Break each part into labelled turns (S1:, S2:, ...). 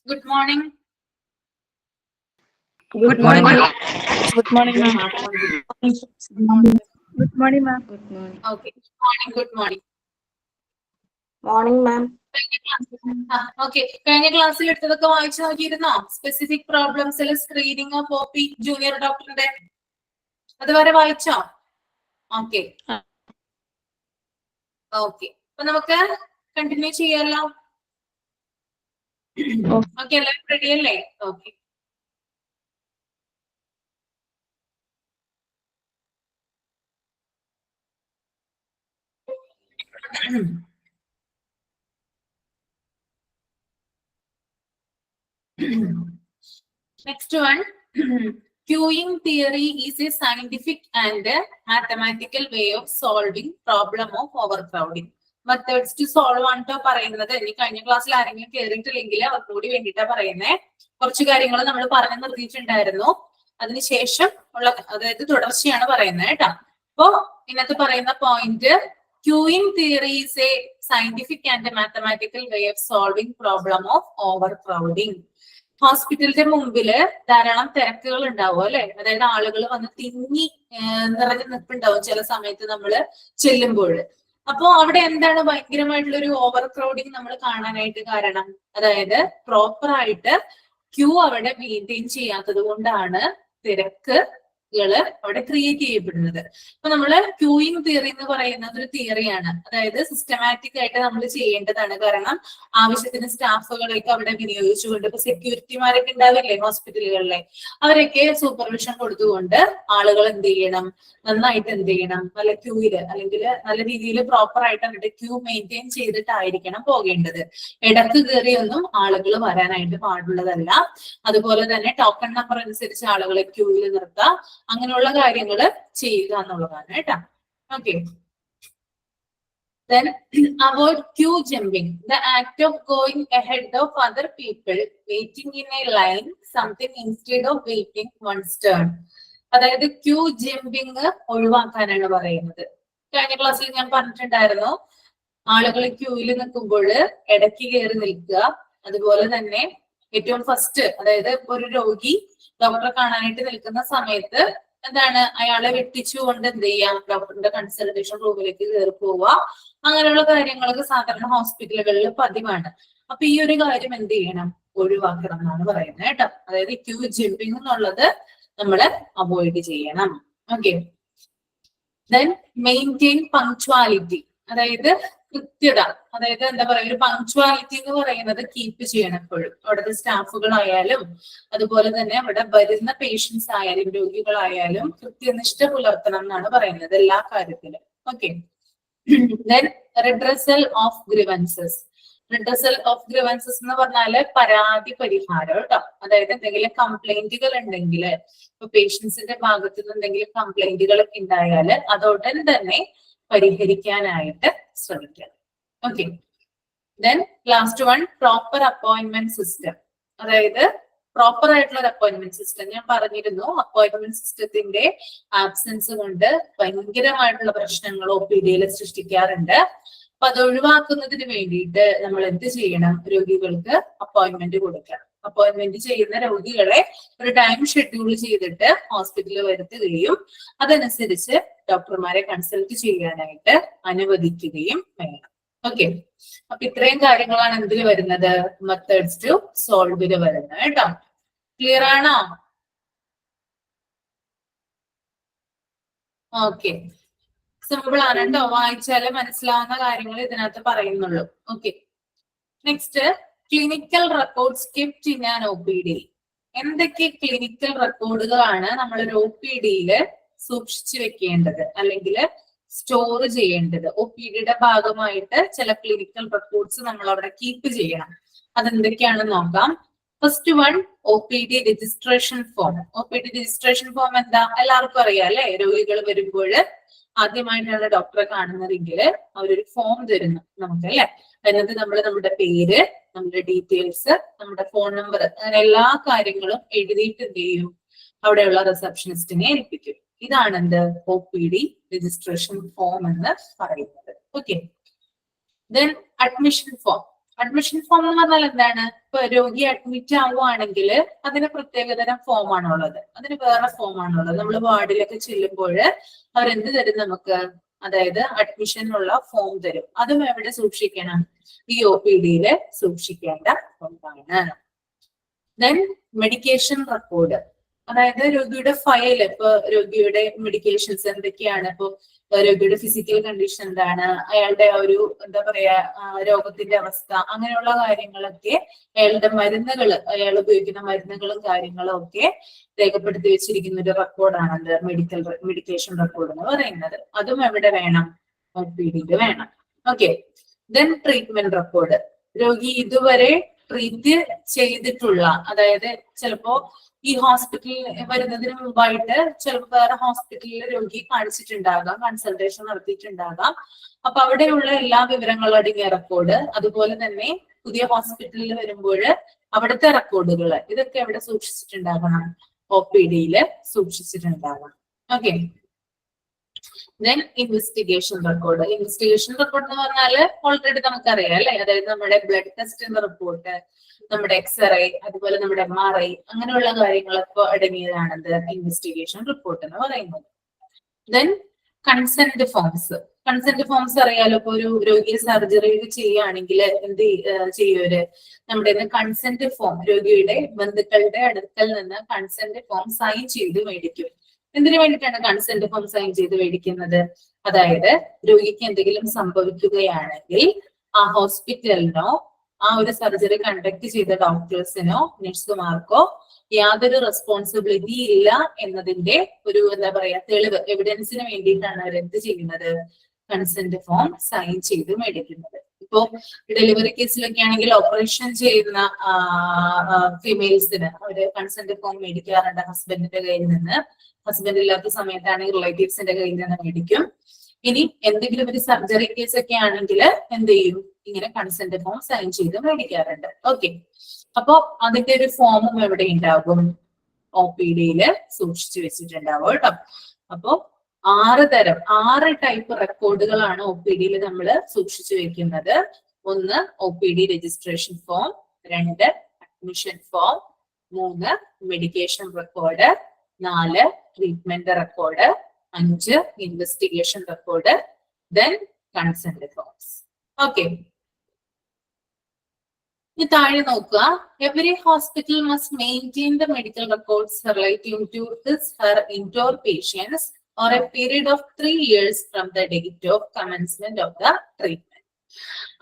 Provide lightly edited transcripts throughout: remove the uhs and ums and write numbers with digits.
S1: Good morning.
S2: Good morning.
S3: Good morning, ma'am.
S2: Good morning, ma'am.
S3: Good morning.
S1: Okay. Good morning.
S2: Morning, ma'am.
S1: Okay. കഴിഞ്ഞ ക്ലാസ്സിൽ എടുത്തതൊക്കെ വായിച്ചു നോക്കിയിരുന്നോ? Specific പ്രോബ്ലംസിൽ screening of OP junior ഡോക്ടറിന്റെ അതുവരെ വായിച്ചോ? Okay okay. അപ്പൊ നമുക്ക് കണ്ടിന്യൂ ചെയ്യാലോ. ഓക്കെ, എല്ലാവരും റെഡി അല്ലേ? Okay. Next one. Queuing theory is a scientific and mathematical way of solving problem of overcrowding. Methods to solve ആണ് പറയുന്നത്. ഇനി കഴിഞ്ഞ ക്ലാസ്സിൽ ആരെങ്കിലും കേറിയിട്ടില്ലെങ്കിൽ അവർക്കൂടി വേണ്ടിയിട്ടാ പറയുന്നത്. കുറച്ച് കാര്യങ്ങൾ നമ്മൾ പറഞ്ഞു നിർത്തിയിട്ടുണ്ടായിരുന്നു. അതിനുശേഷം ഉള്ള അതായത് തുടർച്ചയാണ് പറയുന്നത് കേട്ടോ. അപ്പോ ഇന്നത്തെ പറയുന്ന point, queuing theory is a scientific and mathematical way of solving problem of overcrowding. ഹോസ്പിറ്റലിന്റെ മുമ്പില് ധാരാളം തിരക്കുകൾ ഉണ്ടാവും അല്ലെ, അതായത് ആളുകൾ വന്ന് തിങ്ങി നിറഞ്ഞു നിൽപ്പുണ്ടാവും ചില സമയത്ത് നമ്മൾ ചെല്ലുമ്പോൾ. അപ്പോ അവിടെ എന്താണ് ഭയങ്കരമായിട്ടുള്ള ഒരു ഓവർ ക്രൗഡിങ് നമ്മൾ കാണാനായിട്ട് കാരണം, അതായത് പ്രോപ്പർ ആയിട്ട് ക്യൂ അവിടെ മെയിൻറ്റെയിൻ ചെയ്യാത്തത് കൊണ്ടാണ് തിരക്കുകള് അവിടെ ക്രിയേറ്റ് ചെയ്യപ്പെടുന്നത്. അപ്പൊ നമ്മള് ക്യൂയിങ് തിയറി എന്ന് പറയുന്നത് ഒരു തിയറിയാണ്, അതായത് സിസ്റ്റമാറ്റിക് ആയിട്ട് നമ്മൾ ചെയ്യേണ്ടതാണ്. കാരണം ആവശ്യത്തിന് സ്റ്റാഫുകളൊക്കെ അവിടെ വിനിയോഗിച്ചുകൊണ്ട്, ഇപ്പൊ സെക്യൂരിറ്റിമാരൊക്കെ ഉണ്ടാവില്ലേ ഹോസ്പിറ്റലുകളിലെ, അവരൊക്കെ സൂപ്പർവിഷൻ കൊടുത്തുകൊണ്ട് ആളുകൾ എന്ത് ചെയ്യണം, നന്നായിട്ട് എന്ത് ചെയ്യണം, നല്ല ക്യൂയില് അല്ലെങ്കിൽ നല്ല രീതിയിൽ പ്രോപ്പർ ആയിട്ട് അവരുടെ ക്യൂ മെയിൻറ്റെയിൻ ചെയ്തിട്ടായിരിക്കണം പോകേണ്ടത്. ഇടക്ക് കയറിയൊന്നും ആളുകൾ വരാനായിട്ട് പാടുള്ളതല്ല. അതുപോലെ തന്നെ ടോക്കൺ നമ്പർ അനുസരിച്ച് ആളുകളെ ക്യൂവിൽ നിർത്താം. അങ്ങനെയുള്ള കാര്യങ്ങൾ ചെയ്യുക എന്നുള്ളതാണ് കേട്ടോ. Okay. Then avoid queue jumping, the act of going ahead of other people, waiting in a line, something instead of waiting one's turn. അതായത് ക്യൂ ജമ്പിങ് ഒഴിവാക്കാനാണ് പറയുന്നത്. കഴിഞ്ഞ ക്ലാസ്സിൽ ഞാൻ പറഞ്ഞിട്ടുണ്ടായിരുന്നു, ആളുകൾ ക്യൂവിൽ നിൽക്കുമ്പോൾ ഇടയ്ക്ക് കയറി നിൽക്കുക. അതുപോലെ തന്നെ ഏറ്റവും ഫസ്റ്റ്, അതായത് ഇപ്പൊ ഒരു രോഗി ഡോക്ടറെ കാണാനായിട്ട് നിൽക്കുന്ന സമയത്ത് എന്താണ്, അയാളെ വെട്ടിച്ചുകൊണ്ട് എന്ത് ചെയ്യാം, ഡോക്ടറിന്റെ കൺസൾട്ടേഷൻ റൂമിലേക്ക് കയറി പോവുക. അങ്ങനെയുള്ള കാര്യങ്ങളൊക്കെ സാധാരണ ഹോസ്പിറ്റലുകളിൽ പതിവാണ്. അപ്പൊ ഈ ഒരു കാര്യം എന്ത് ചെയ്യണം, ഒഴിവാക്കണം എന്നാണ് പറയുന്നത് കേട്ടോ. അതായത് ക്യൂ ജമ്പിങ് എന്നുള്ളത് നമ്മള് അവോയ്ഡ് ചെയ്യണം. ഓക്കെ. ദെൻ മെയിൻറ്റെയിൻ പങ്ക്ച്വാലിറ്റി, അതായത് കൃത്യത, അതായത് എന്താ പറയുക, ഒരു പങ്ക്ച്വാലിറ്റി എന്ന് പറയുന്നത് കീപ്പ് ചെയ്യണം എപ്പോഴും. അവിടുത്തെ സ്റ്റാഫുകളായാലും അതുപോലെ തന്നെ അവിടെ വരുന്ന പേഷ്യൻസ് ആയാലും രോഗികളായാലും കൃത്യനിഷ്ഠ പുലർത്തണം എന്നാണ് പറയുന്നത് എല്ലാ കാര്യത്തിലും. Okay. Then redressal of grievances. Redressal of grievances എന്ന് പറഞ്ഞാല് പരാതി പരിഹാരം കേട്ടോ. അതായത് എന്തെങ്കിലും കംപ്ലൈന്റുകൾ ഉണ്ടെങ്കിൽ, ഇപ്പൊ പേഷ്യൻസിന്റെ ഭാഗത്ത് നിന്ന് എന്തെങ്കിലും കംപ്ലൈന്റുകൾ ഉണ്ടായാല് അത് ഉടൻ തന്നെ പരിഹരിക്കാനായിട്ട് ശ്രമിക്കണം. Okay. Then last one, proper appointment system. അതായത് പ്രോപ്പർ ആയിട്ടുള്ള ഒരു അപ്പോയിന്റ്മെന്റ് സിസ്റ്റം. ഞാൻ പറഞ്ഞിരുന്നു, അപ്പോയിന്റ്മെന്റ് സിസ്റ്റത്തിന്റെ ആബ്സെൻസ് കൊണ്ട് ഭയങ്കരമായിട്ടുള്ള പ്രശ്നങ്ങൾ OPD സൃഷ്ടിക്കാറുണ്ട്. അപ്പൊ അത് ഒഴിവാക്കുന്നതിന് വേണ്ടിയിട്ട് നമ്മൾ എന്ത് ചെയ്യണം, രോഗികൾക്ക് അപ്പോയിന്റ്മെന്റ് കൊടുക്കണം. അപ്പോയിന്റ്മെന്റ് ചെയ്യുന്ന രോഗികളെ ഒരു ടൈം ഷെഡ്യൂൾ ചെയ്തിട്ട് ഹോസ്പിറ്റലിൽ വരുത്തുകയും അതനുസരിച്ച് ഡോക്ടർമാരെ കൺസൾട്ട് ചെയ്യാനായിട്ട് അനുവദിക്കുകയും വേണം. ഓക്കെ. അപ്പൊ ഇത്രയും കാര്യങ്ങളാണ് എന്തിൽ വരുന്നത്, മെത്തേഡ്സ് ടു സോൾവില് വരുന്നത് കേട്ടോ. ക്ലിയർ ആണോ? ഓക്കെ. സിമ്പിൾ ആണ് കേട്ടോ, വായിച്ചാല് മനസ്സിലാവുന്ന കാര്യങ്ങൾ ഇതിനകത്ത് പറയുന്നുള്ളൂ. Okay. Next, clinical records kept in an OPD. എന്തൊക്കെ ക്ലിനിക്കൽ റെക്കോർഡുകളാണ് നമ്മൾ ഒരു OPD സൂക്ഷിച്ചു വെക്കേണ്ടത് അല്ലെങ്കിൽ സ്റ്റോർ ചെയ്യേണ്ടത്? OPD ഭാഗമായിട്ട് ചില ക്ലിനിക്കൽ റെക്കോർഡ്സ് നമ്മൾ അവിടെ കീപ്പ് ചെയ്യണം. അതെന്തൊക്കെയാണെന്ന് നോക്കാം. First one, OPD registration form. OPD registration form എന്താ, എല്ലാവർക്കും അറിയാം അല്ലെ. രോഗികൾ വരുമ്പോൾ ആദ്യമായിട്ടാണ് ഡോക്ടറെ കാണുന്നതെങ്കിൽ അവരൊരു ഫോം തരുന്നു നമുക്ക് അല്ലെ. അതിനകത്ത് നമ്മൾ നമ്മുടെ പേര്, നമ്മുടെ ഡീറ്റെയിൽസ്, നമ്മുടെ ഫോൺ നമ്പർ, അങ്ങനെ എല്ലാ കാര്യങ്ങളും എഴുതിയിട്ട് എന്ത് ചെയ്യും, അവിടെയുള്ള റിസപ്ഷനിസ്റ്റിനെ ഏൽപ്പിക്കും. ഇതാണ് എന്ത്, OPD രജിസ്ട്രേഷൻ ഫോം എന്ന് പറയുന്നത്. Okay. Then admission form. Admission form എന്ന് പറഞ്ഞാൽ എന്താണ്? ഇപ്പൊ രോഗി അഡ്മിറ്റ് ആവുകയാണെങ്കിൽ അതിന് പ്രത്യേകതരം ഫോം ആണുള്ളത്, അതിന് വേറെ ഫോം ആണുള്ളത്. നമ്മൾ വാർഡിലൊക്കെ ചെല്ലുമ്പോൾ അവരെന്ത് തരും നമുക്ക്? അതായത് അഡ്മിഷനുള്ള ഫോം തരും. അതും എവിടെ സൂക്ഷിക്കണം? ഈ OPD സൂക്ഷിക്കേണ്ട ഒന്നാണ്. ദെൻ മെഡിക്കേഷൻ റെക്കോർഡ്, അതായത് രോഗിയുടെ ഫയൽ. ഇപ്പൊ രോഗിയുടെ മെഡിക്കേഷൻസ് എന്തൊക്കെയാണ്, ഇപ്പൊ രോഗിയുടെ ഫിസിക്കൽ കണ്ടീഷൻ എന്താണ്, അയാളുടെ ഒരു എന്താ പറയാ രോഗത്തിന്റെ അവസ്ഥ, അങ്ങനെയുള്ള കാര്യങ്ങളൊക്കെ, അയാളുടെ മരുന്നുകൾ, അയാൾ ഉപയോഗിക്കുന്ന മരുന്നുകളും കാര്യങ്ങളും ഒക്കെ രേഖപ്പെടുത്തി വെച്ചിരിക്കുന്ന ഒരു റെക്കോർഡാണ് മെഡിക്കേഷൻ റെക്കോർഡ് എന്ന് പറയുന്നത്. അതും എവിടെ വേണം? OPD വേണം. ഓക്കെ. ദെൻ ട്രീറ്റ്മെന്റ് റെക്കോർഡ്, രോഗി ഇതുവരെ ട്രീറ്റ് ചെയ്തിട്ടുള്ള, അതായത് ചിലപ്പോ ഈ ഹോസ്പിറ്റലിൽ വരുന്നതിന് മുമ്പായിട്ട് ചിലപ്പോൾ വേറെ ഹോസ്പിറ്റലിൽ രോഗി കാണിച്ചിട്ടുണ്ടാകാം, കൺസൾട്ടേഷൻ നടത്തിയിട്ടുണ്ടാകാം. അപ്പൊ അവിടെയുള്ള എല്ലാ വിവരങ്ങളും അടങ്ങിയ റെക്കോർഡ്, അതുപോലെ തന്നെ പുതിയ ഹോസ്പിറ്റലിൽ വരുമ്പോൾ അവിടുത്തെ റെക്കോർഡുകൾ, ഇതൊക്കെ എവിടെ സൂക്ഷിച്ചിട്ടുണ്ടാകണം? OPD സൂക്ഷിച്ചിട്ടുണ്ടാകണം. Okay. Then investigation record. Investigation record എന്ന് പറഞ്ഞാൽ ഓൾറെഡി നമുക്കറിയാം അല്ലെ, അതായത് നമ്മുടെ ബ്ലഡ് ടെസ്റ്റിന്റെ റിപ്പോർട്ട്, നമ്മുടെ എക്സ്റേ, അതുപോലെ നമ്മുടെ MRI, അങ്ങനെയുള്ള കാര്യങ്ങളൊക്കെ അടങ്ങിയതാണത് ഇൻവെസ്റ്റിഗേഷൻ റിപ്പോർട്ട് എന്ന് പറയുന്നത്. Then consent forms. Consent forms അറിയാലോ, ഇപ്പൊ ഒരു രോഗിയെ സർജറി ചെയ്യുകയാണെങ്കിൽ എന്ത് ചെയ്യൊരു നമ്മുടെ കൺസെന്റ് ഫോം, രോഗിയുടെ ബന്ധുക്കളുടെ അടുക്കൽ നിന്ന് കൺസെന്റ് ഫോം സൈൻ ചെയ്ത് മേടിക്കും. എന്തിനു വേണ്ടിയിട്ടാണ് കൺസെന്റ് ഫോം സൈൻ ചെയ്ത് മേടിക്കുന്നത്? അതായത് രോഗിക്ക് എന്തെങ്കിലും സംഭവിക്കുകയാണെങ്കിൽ ആ ഹോസ്പിറ്റലിനോ ആ ഒരു സർജറി കണ്ടക്ട് ചെയ്ത ഡോക്ടേഴ്സിനോ നഴ്സുമാർക്കോ യാതൊരു റെസ്പോൺസിബിലിറ്റി ഇല്ല എന്നതിന്റെ ഒരു എന്താ പറയാ തെളിവ്, എവിഡൻസിന് വേണ്ടിയിട്ടാണ് അവർ എന്ത് ചെയ്യുന്നത്? കൺസെന്റ് ഫോം സൈൻ ചെയ്ത് മേടിക്കുന്നത്. ഇപ്പോ ഡെലിവറി കേസിലൊക്കെ ആണെങ്കിൽ ഓപ്പറേഷൻ ചെയ്യുന്ന ഫീമെയിൽസിന് അവര് കൺസെന്റ് ഫോം മേടിക്കാറുണ്ട് ഹസ്ബൻഡിന്റെ കയ്യിൽ നിന്ന്. ഹസ്ബൻഡ് ഇല്ലാത്ത സമയത്താണെങ്കിൽ റിലേറ്റീവ്സിന്റെ കയ്യിൽ നിന്ന് മേടിക്കും. ഇനി എന്തെങ്കിലും ഒരു സർജറി കേസ് ഒക്കെ ആണെങ്കിൽ എന്ത് ചെയ്യും? ഇങ്ങനെ കൺസെന്റ് ഫോം സൈൻ ചെയ്ത് മേടിക്കാറുണ്ട്. ഓക്കെ. അപ്പൊ അതിന്റെ ഒരു ഫോമും എവിടെ ഉണ്ടാകും? OPD സൂക്ഷിച്ചു വെച്ചിട്ടുണ്ടാവും കേട്ടോ. അപ്പൊ 6 ടൈപ്പ് റെക്കോർഡുകളാണ് OPD നമ്മൾ സൂക്ഷിച്ചു വെക്കുന്നത്. 1 OPD registration form, 2 admission form, 3 medication record, 4 treatment record, 5 investigation record, then consent forms. Okay. ഇനി താഴെ നോക്കുക. Every hospital must maintain the medical records relating to his her indoor patients or a period of 3 years from the date of commencement of the treatment.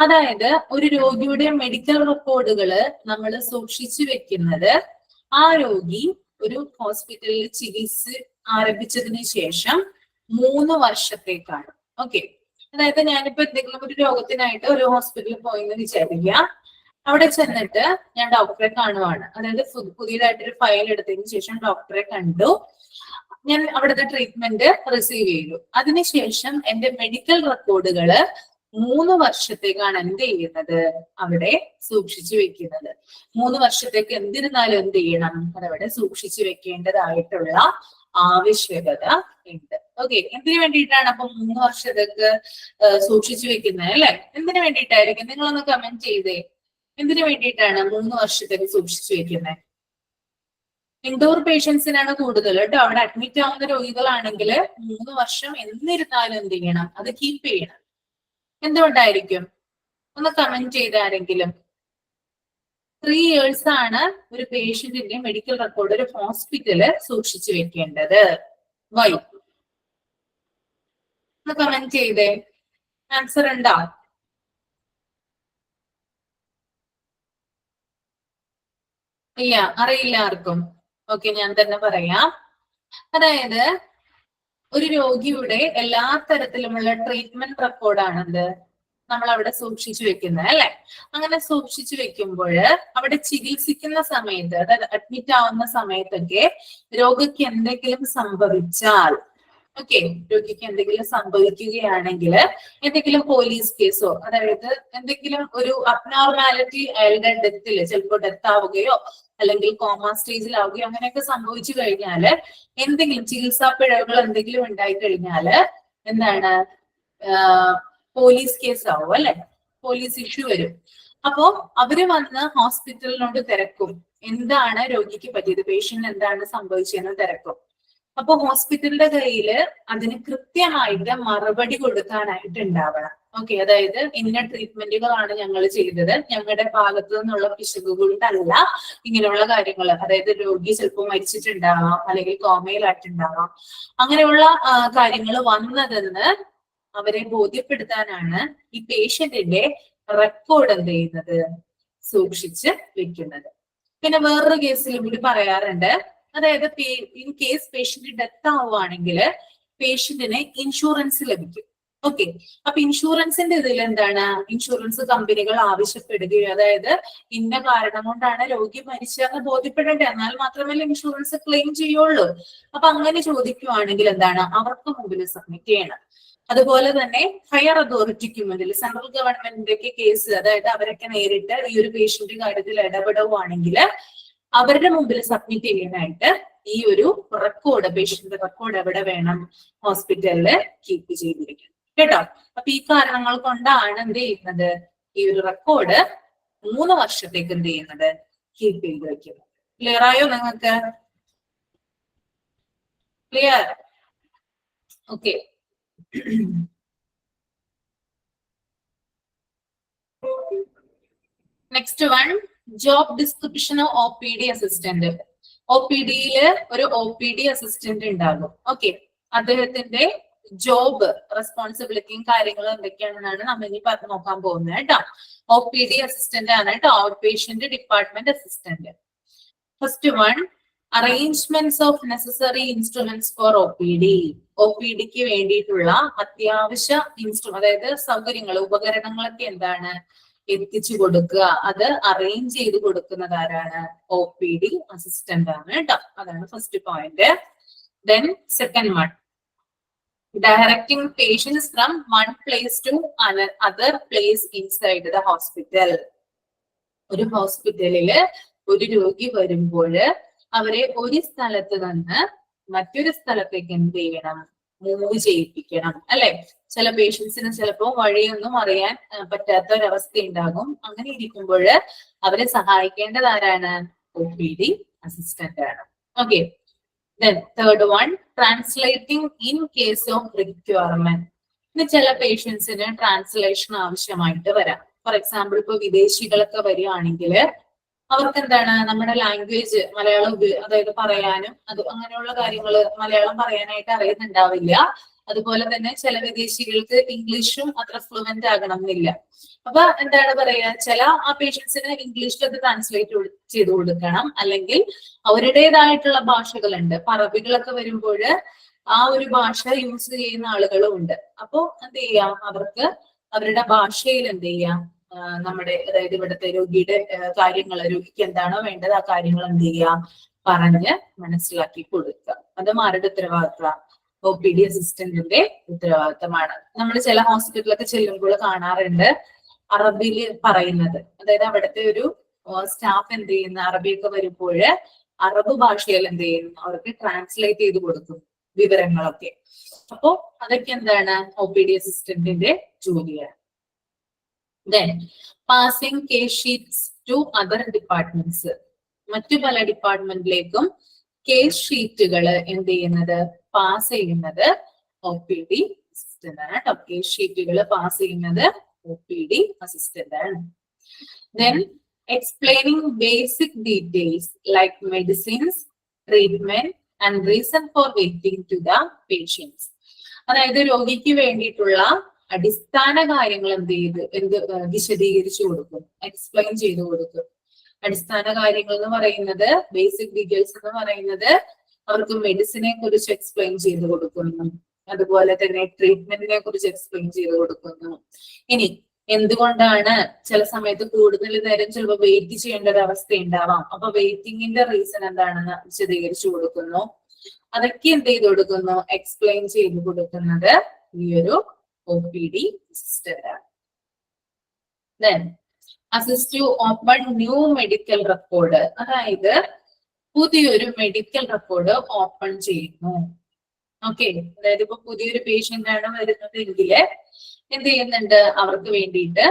S1: അതായത് ഒരു രോഗിയുടെ medical റെക്കോർഡുകൾ നമ്മൾ സൂക്ഷിച്ചു വെക്കുന്നത് ആ രോഗി ഒരു ഹോസ്പിറ്റലിൽ ചികിത്സ ആരംഭിച്ചതിന് ശേഷം 3 വർഷത്തേക്കാണ്. ഓക്കെ. അതായത് ഞാനിപ്പോ എന്തെങ്കിലും ഒരു രോഗത്തിനായിട്ട് ഒരു ഹോസ്പിറ്റലിൽ പോയെന്ന് വിചാരിക്കുക. അവിടെ ചെന്നിട്ട് ഞാൻ ഡോക്ടറെ കാണുവാണ്, അതായത് പുതിയതായിട്ടൊരു ഫയൽ എടുത്തതിന് ശേഷം ഡോക്ടറെ കണ്ടു, ഞാൻ അവിടുത്തെ ട്രീറ്റ്മെന്റ് റിസീവ് ചെയ്തു. അതിനുശേഷം എന്റെ മെഡിക്കൽ റെക്കോർഡുകൾ 3 വർഷത്തേക്കാണ് എന്ത് ചെയ്യുന്നത്? അവിടെ സൂക്ഷിച്ചു വെക്കുന്നത്. 3 വർഷത്തേക്ക് എന്തിരുന്നാലും എന്ത് ചെയ്യണം? അതവിടെ സൂക്ഷിച്ചു വെക്കേണ്ടതായിട്ടുള്ള ആവശ്യകത ഉണ്ട്. ഓക്കെ. എന്തിനു വേണ്ടിയിട്ടാണ് അപ്പൊ 3 വർഷത്തേക്ക് സൂക്ഷിച്ചു വെക്കുന്നത് അല്ലെ? എന്തിനു വേണ്ടിയിട്ടായിരിക്കും? നിങ്ങളൊന്ന് കമന്റ് ചെയ്തേ. എന്തിനു വേണ്ടിയിട്ടാണ് 3 വർഷത്തേക്ക് സൂക്ഷിച്ചു വെക്കുന്നത്? ഇൻഡോർ പേഷ്യൻസിനാണ് കൂടുതൽ കേട്ടോ. അവിടെ അഡ്മിറ്റ് ആവുന്ന രോഗികളാണെങ്കിൽ 3 വർഷം എന്നിരുന്നാലും എന്ത് ചെയ്യണം? അത് കീപ്പ് ചെയ്യണം. എന്തുകൊണ്ടായിരിക്കും? ഒന്ന് കമന്റ് ചെയ്ത ആരെങ്കിലും. 3 years ആണ് ഒരു പേഷ്യന്റിന്റെ മെഡിക്കൽ റെക്കോർഡ് ഒരു ഹോസ്പിറ്റല് സൂക്ഷിച്ചു വെക്കേണ്ടത്. വൈ? ഒന്ന് കമന്റ് ചെയ്തേ. ആൻസർ ഉണ്ടോ? ഇല്ല, അറിയില്ല ആർക്കും. ഓക്കെ, ഞാൻ തന്നെ പറയാം. അതായത് ഒരു രോഗിയുടെ എല്ലാ തരത്തിലുമുള്ള ട്രീറ്റ്മെന്റ് റെക്കോർഡാണെന്ത് നമ്മൾ അവിടെ സൂക്ഷിച്ചു വെക്കുന്നത് അല്ലെ? അങ്ങനെ സൂക്ഷിച്ചു വെക്കുമ്പോൾ അവിടെ ചികിത്സിക്കുന്ന സമയത്ത്, അതായത് അഡ്മിറ്റ് ആവുന്ന സമയത്തൊക്കെ രോഗിക്ക് എന്തെങ്കിലും സംഭവിച്ചാൽ, ഓക്കെ, രോഗിക്ക് എന്തെങ്കിലും സംഭവിക്കുകയാണെങ്കിൽ എന്തെങ്കിലും പോലീസ് കേസോ, അതായത് എന്തെങ്കിലും ഒരു അബ്നോർമാലിറ്റി അയാളുടെ ഡെത്തിൽ, ചിലപ്പോൾ ഡെത്ത് ആവുകയോ അല്ലെങ്കിൽ കോമ സ്റ്റേജിലാവുകയോ അങ്ങനെയൊക്കെ സംഭവിച്ചു കഴിഞ്ഞാല്, എന്തെങ്കിലും ചികിത്സാ പിഴവുകൾ എന്തെങ്കിലും ഉണ്ടായി കഴിഞ്ഞാല് എന്താണ്? പോലീസ് കേസ് ആവും അല്ലെ? പോലീസ് ഇഷ്യൂ വരും. അപ്പോ അവര് വന്ന് ഹോസ്പിറ്റലിനോട് തിരക്കും എന്താണ് രോഗിക്ക് പറ്റിയത്, പേഷ്യന്റ് എന്താണ് സംഭവിച്ചതെന്ന് തിരക്കും. അപ്പൊ ഹോസ്പിറ്റലിന്റെ കയ്യില് അതിന് കൃത്യമായിട്ട് മറുപടി കൊടുക്കാനായിട്ട് ഉണ്ടാവണം. ഓക്കെ, അതായത് ഇന്ന ട്രീറ്റ്മെന്റുകളാണ് ഞങ്ങൾ ചെയ്തത്, ഞങ്ങളുടെ ഭാഗത്തു നിന്നുള്ള പിശക് കൊണ്ടല്ല ഇങ്ങനെയുള്ള കാര്യങ്ങൾ, അതായത് രോഗി ചിലപ്പോൾ മരിച്ചിട്ടുണ്ടാവാം, അല്ലെങ്കിൽ കോമയിലായിട്ടുണ്ടാവാം, അങ്ങനെയുള്ള കാര്യങ്ങൾ വന്നതെന്ന് അവരെ ബോധ്യപ്പെടുത്താനാണ് ഈ പേഷ്യന്റിന്റെ റെക്കോർഡ് എന്ത് ചെയ്യുന്നത്, സൂക്ഷിച്ച് വെക്കുന്നത്. പിന്നെ വേറൊരു കേസിലും കൂടി പറയാറുണ്ട്, അതായത് ഇൻ കേസ് പേഷ്യന്റ് ഡെത്ത് ആവുകയാണെങ്കിൽ പേഷ്യന്റിന് ഇൻഷുറൻസ് ലഭിക്കും. ഓക്കെ, അപ്പൊ ഇൻഷുറൻസിന്റെ ഇതിൽ എന്താണ്, ഇൻഷുറൻസ് കമ്പനികൾ ആവശ്യപ്പെടുകയോ, അതായത് ഇന്ന കാരണം കൊണ്ടാണ് രോഗി മരിച്ചതെന്ന് ബോധ്യപ്പെടേണ്ടത്, എന്നാൽ മാത്രമല്ല ഇൻഷുറൻസ് ക്ലെയിം ചെയ്യുള്ളൂ. അപ്പൊ അങ്ങനെ ചോദിക്കുവാണെങ്കിൽ എന്താണ്, അവർക്ക് മുമ്പിൽ സബ്മിറ്റ് ചെയ്യണം. അതുപോലെ തന്നെ ഹയർ അതോറിറ്റിക്ക് മുന്നിൽ, സെൻട്രൽ ഗവൺമെന്റിന്റെ കേസ്, അതായത് അവരൊക്കെ നേരിട്ട് ഈ ഒരു പേഷ്യന്റ് കാര്യത്തിൽ ഇടപെടുവാണെങ്കിൽ അവരുടെ മുമ്പിൽ സബ്മിറ്റ് ചെയ്യാനായിട്ട് ഈ ഒരു റെക്കോർഡ്, പേഷ്യന്റ് റെക്കോർഡ് എവിടെ വേണം, ഹോസ്പിറ്റലില് കീപ്പ് ചെയ്തിരിക്കണം കേട്ടോ. അപ്പൊ ഈ കാരണങ്ങൾ കൊണ്ടാണ് എന്ത് ചെയ്യുന്നത്, ഈ ഒരു റെക്കോർഡ് 3 വർഷത്തേക്ക് എന്ത് ചെയ്യുന്നത്, കീപ്പ് ചെയ്ത് വെക്കുന്നത്. ക്ലിയർ ആയോ നിങ്ങൾക്ക്? Clear? Okay. Next one, job description of OPD assistant. OPD-യില് ഒരു OPD അസിസ്റ്റന്റ് ഉണ്ടാകും. ഓക്കെ, അദ്ദേഹത്തിന്റെ ജോബ് റെസ്പോൺസിബിലിറ്റിയും കാര്യങ്ങളും എന്തൊക്കെയാണെന്നാണ് നമ്മൾ ഇനി പറഞ്ഞു നോക്കാൻ പോകുന്നത് കേട്ടോ. OPD അസിസ്റ്റന്റ് ആണ് കേട്ടോ, out patient department assistant. First one, arrangements of necessary instruments for OPD. OPD-ക്ക് വേണ്ടിയിട്ടുള്ള അത്യാവശ്യ അതായത് സൗകര്യങ്ങൾ, ഉപകരണങ്ങളൊക്കെ എന്താണ്, എത്തിച്ചു കൊടുക്കുക, അത് അറേഞ്ച് ചെയ്ത് കൊടുക്കുന്നത് ആരാണ്, OPD അസിസ്റ്റന്റ് ആണ് കേട്ടോ. അതാണ് first point. Then second one, directing patients from one place to other place inside the hospital. ഒരു ഹോസ്പിറ്റലില് ഒരു രോഗി വരുമ്പോൾ അവരെ ഒരു സ്ഥലത്ത് നിന്ന് മറ്റൊരു സ്ഥലത്തേക്ക് എന്ത് ചെയ്യണം, മൂവ് ചെയ്യിപ്പിക്കണം അല്ലെ. ചില പേഷ്യൻസിന് ചിലപ്പോൾ വഴിയൊന്നും അറിയാൻ പറ്റാത്ത ഒരവസ്ഥ ഉണ്ടാകും. അങ്ങനെ ഇരിക്കുമ്പോൾ അവരെ സഹായിക്കേണ്ടത് ആരാണ്, OPD അസിസ്റ്റന്റ് ആണ്. Okay. Then third one, translating in case of requirement. ഇനി ചില പേഷ്യൻസിന് ട്രാൻസ്ലേഷൻ ആവശ്യമായിട്ട് വരാം. ഫോർ എക്സാമ്പിൾ ഇപ്പൊ വിദേശികളൊക്കെ വരികയാണെങ്കിൽ അവർക്ക് എന്താണ്, നമ്മുടെ ലാംഗ്വേജ് മലയാളം അതായത് പറയാനും അങ്ങനെയുള്ള കാര്യങ്ങൾ മലയാളം പറയാനായിട്ട് അറിയുന്നുണ്ടാവില്ല. അതുപോലെ തന്നെ ചില വിദേശികൾക്ക് ഇംഗ്ലീഷും അത്ര ഫ്ലുവന്റ് ആകണം എന്നില്ല. അപ്പൊ എന്താണ് പറയാ, ചില ആ പേഷ്യൻസിന് ഇംഗ്ലീഷിൽ അത് ട്രാൻസ്ലേറ്റ് ചെയ്ത് കൊടുക്കണം, അല്ലെങ്കിൽ അവരുടേതായിട്ടുള്ള ഭാഷകളുണ്ട്. അറബികളൊക്കെ വരുമ്പോൾ ആ ഒരു ഭാഷ യൂസ് ചെയ്യുന്ന ആളുകളും ഉണ്ട്. അപ്പോ എന്ത് ചെയ്യാം, അവർക്ക് അവരുടെ ഭാഷയിൽ എന്ത് ചെയ്യാം, നമ്മുടെ അതായത് ഇവിടുത്തെ രോഗിയുടെ കാര്യങ്ങൾ, രോഗിക്ക് എന്താണോ വേണ്ടത് ആ കാര്യങ്ങൾ എന്ത് ചെയ്യാം, പറഞ്ഞ് മനസ്സിലാക്കി കൊടുക്കുക. അത് ആരുടെ ഉത്തരവാദിത്തമാണ്, OPD അസിസ്റ്റന്റിന്റെ ഉത്തരവാദിത്തമാണ്. നമ്മൾ ചില ഹോസ്പിറ്റലൊക്കെ ചെല്ലുമ്പോൾ കാണാറുണ്ട് അറബിയിൽ പറയുന്നത്, അതായത് അവിടുത്തെ ഒരു സ്റ്റാഫ് എന്ത് ചെയ്യുന്ന, അറബിയൊക്കെ വരുമ്പോൾ അറബ് ഭാഷയിൽ എന്ത് ചെയ്യുന്നു, അവർക്ക് ട്രാൻസ്ലേറ്റ് ചെയ്ത് കൊടുക്കും വിവരങ്ങളൊക്കെ. അപ്പോ അതൊക്കെ എന്താണ്, OPD അസിസ്റ്റന്റിന്റെ ജോലിയാണ്. Then passing case sheets to other departments. മറ്റു പല ഡിപ്പാർട്ട്മെന്റിലേക്കും കേസ് ഷീറ്റുകൾ എന്ത് ചെയ്യുന്നത്, പാസ് ചെയ്യുന്നത് OPD അസിസ്റ്റന്റ് ആണ് കേട്ടോ. കേസ് ഷീറ്റുകൾ പാസ് ചെയ്യുന്നത് OPD അസിസ്റ്റന്റ് ആണ്. Then explaining basic details like medicines, treatment and reason for waiting to the patients. അതായത് രോഗിക്ക് വേണ്ടിയിട്ടുള്ള അടിസ്ഥാന കാര്യങ്ങൾ വിശദീകരിച്ചു കൊടുക്കും, എക്സ്പ്ലെയിൻ ചെയ്തു കൊടുക്കും. അടിസ്ഥാന കാര്യങ്ങൾ എന്ന് പറയുന്നത്, ബേസിക് ഡീറ്റെയിൽസ് എന്ന് പറയുന്നത് അവർക്ക് മെഡിസിനെ കുറിച്ച് എക്സ്പ്ലെയിൻ ചെയ്ത് കൊടുക്കുന്നു, അതുപോലെ തന്നെ ട്രീറ്റ്മെന്റിനെ കുറിച്ച് എക്സ്പ്ലെയിൻ ചെയ്ത് കൊടുക്കുന്നു. ഇനി എന്തുകൊണ്ടാണ് ചില സമയത്ത് കൂടുതൽ നേരം ചിലപ്പോൾ വെയിറ്റ് ചെയ്യേണ്ട ഒരു അവസ്ഥ ഉണ്ടാവാം, അപ്പൊ വെയിറ്റിംഗിന്റെ റീസൺ എന്താണെന്ന് വിശദീകരിച്ചു കൊടുക്കുന്നു. അതൊക്കെ എന്ത് ചെയ്ത് കൊടുക്കുന്നു, എക്സ്പ്ലെയിൻ ചെയ്ത് കൊടുക്കുന്നത് ഈ ഒരു OPD അസിസ്റ്റന്റ് ആണ്. Then assist to open new medical record. അതായത് പുതിയൊരു മെഡിക്കൽ റെക്കോർഡ് ഓപ്പൺ ചെയ്യുന്നു. ഓക്കെ, അതായത് ഇപ്പൊ പുതിയൊരു പേഷ്യന്റ് ആണ് വരുന്നതെങ്കിൽ എന്ത് ചെയ്യുന്നുണ്ട്, അവർക്ക് വേണ്ടിയിട്ട്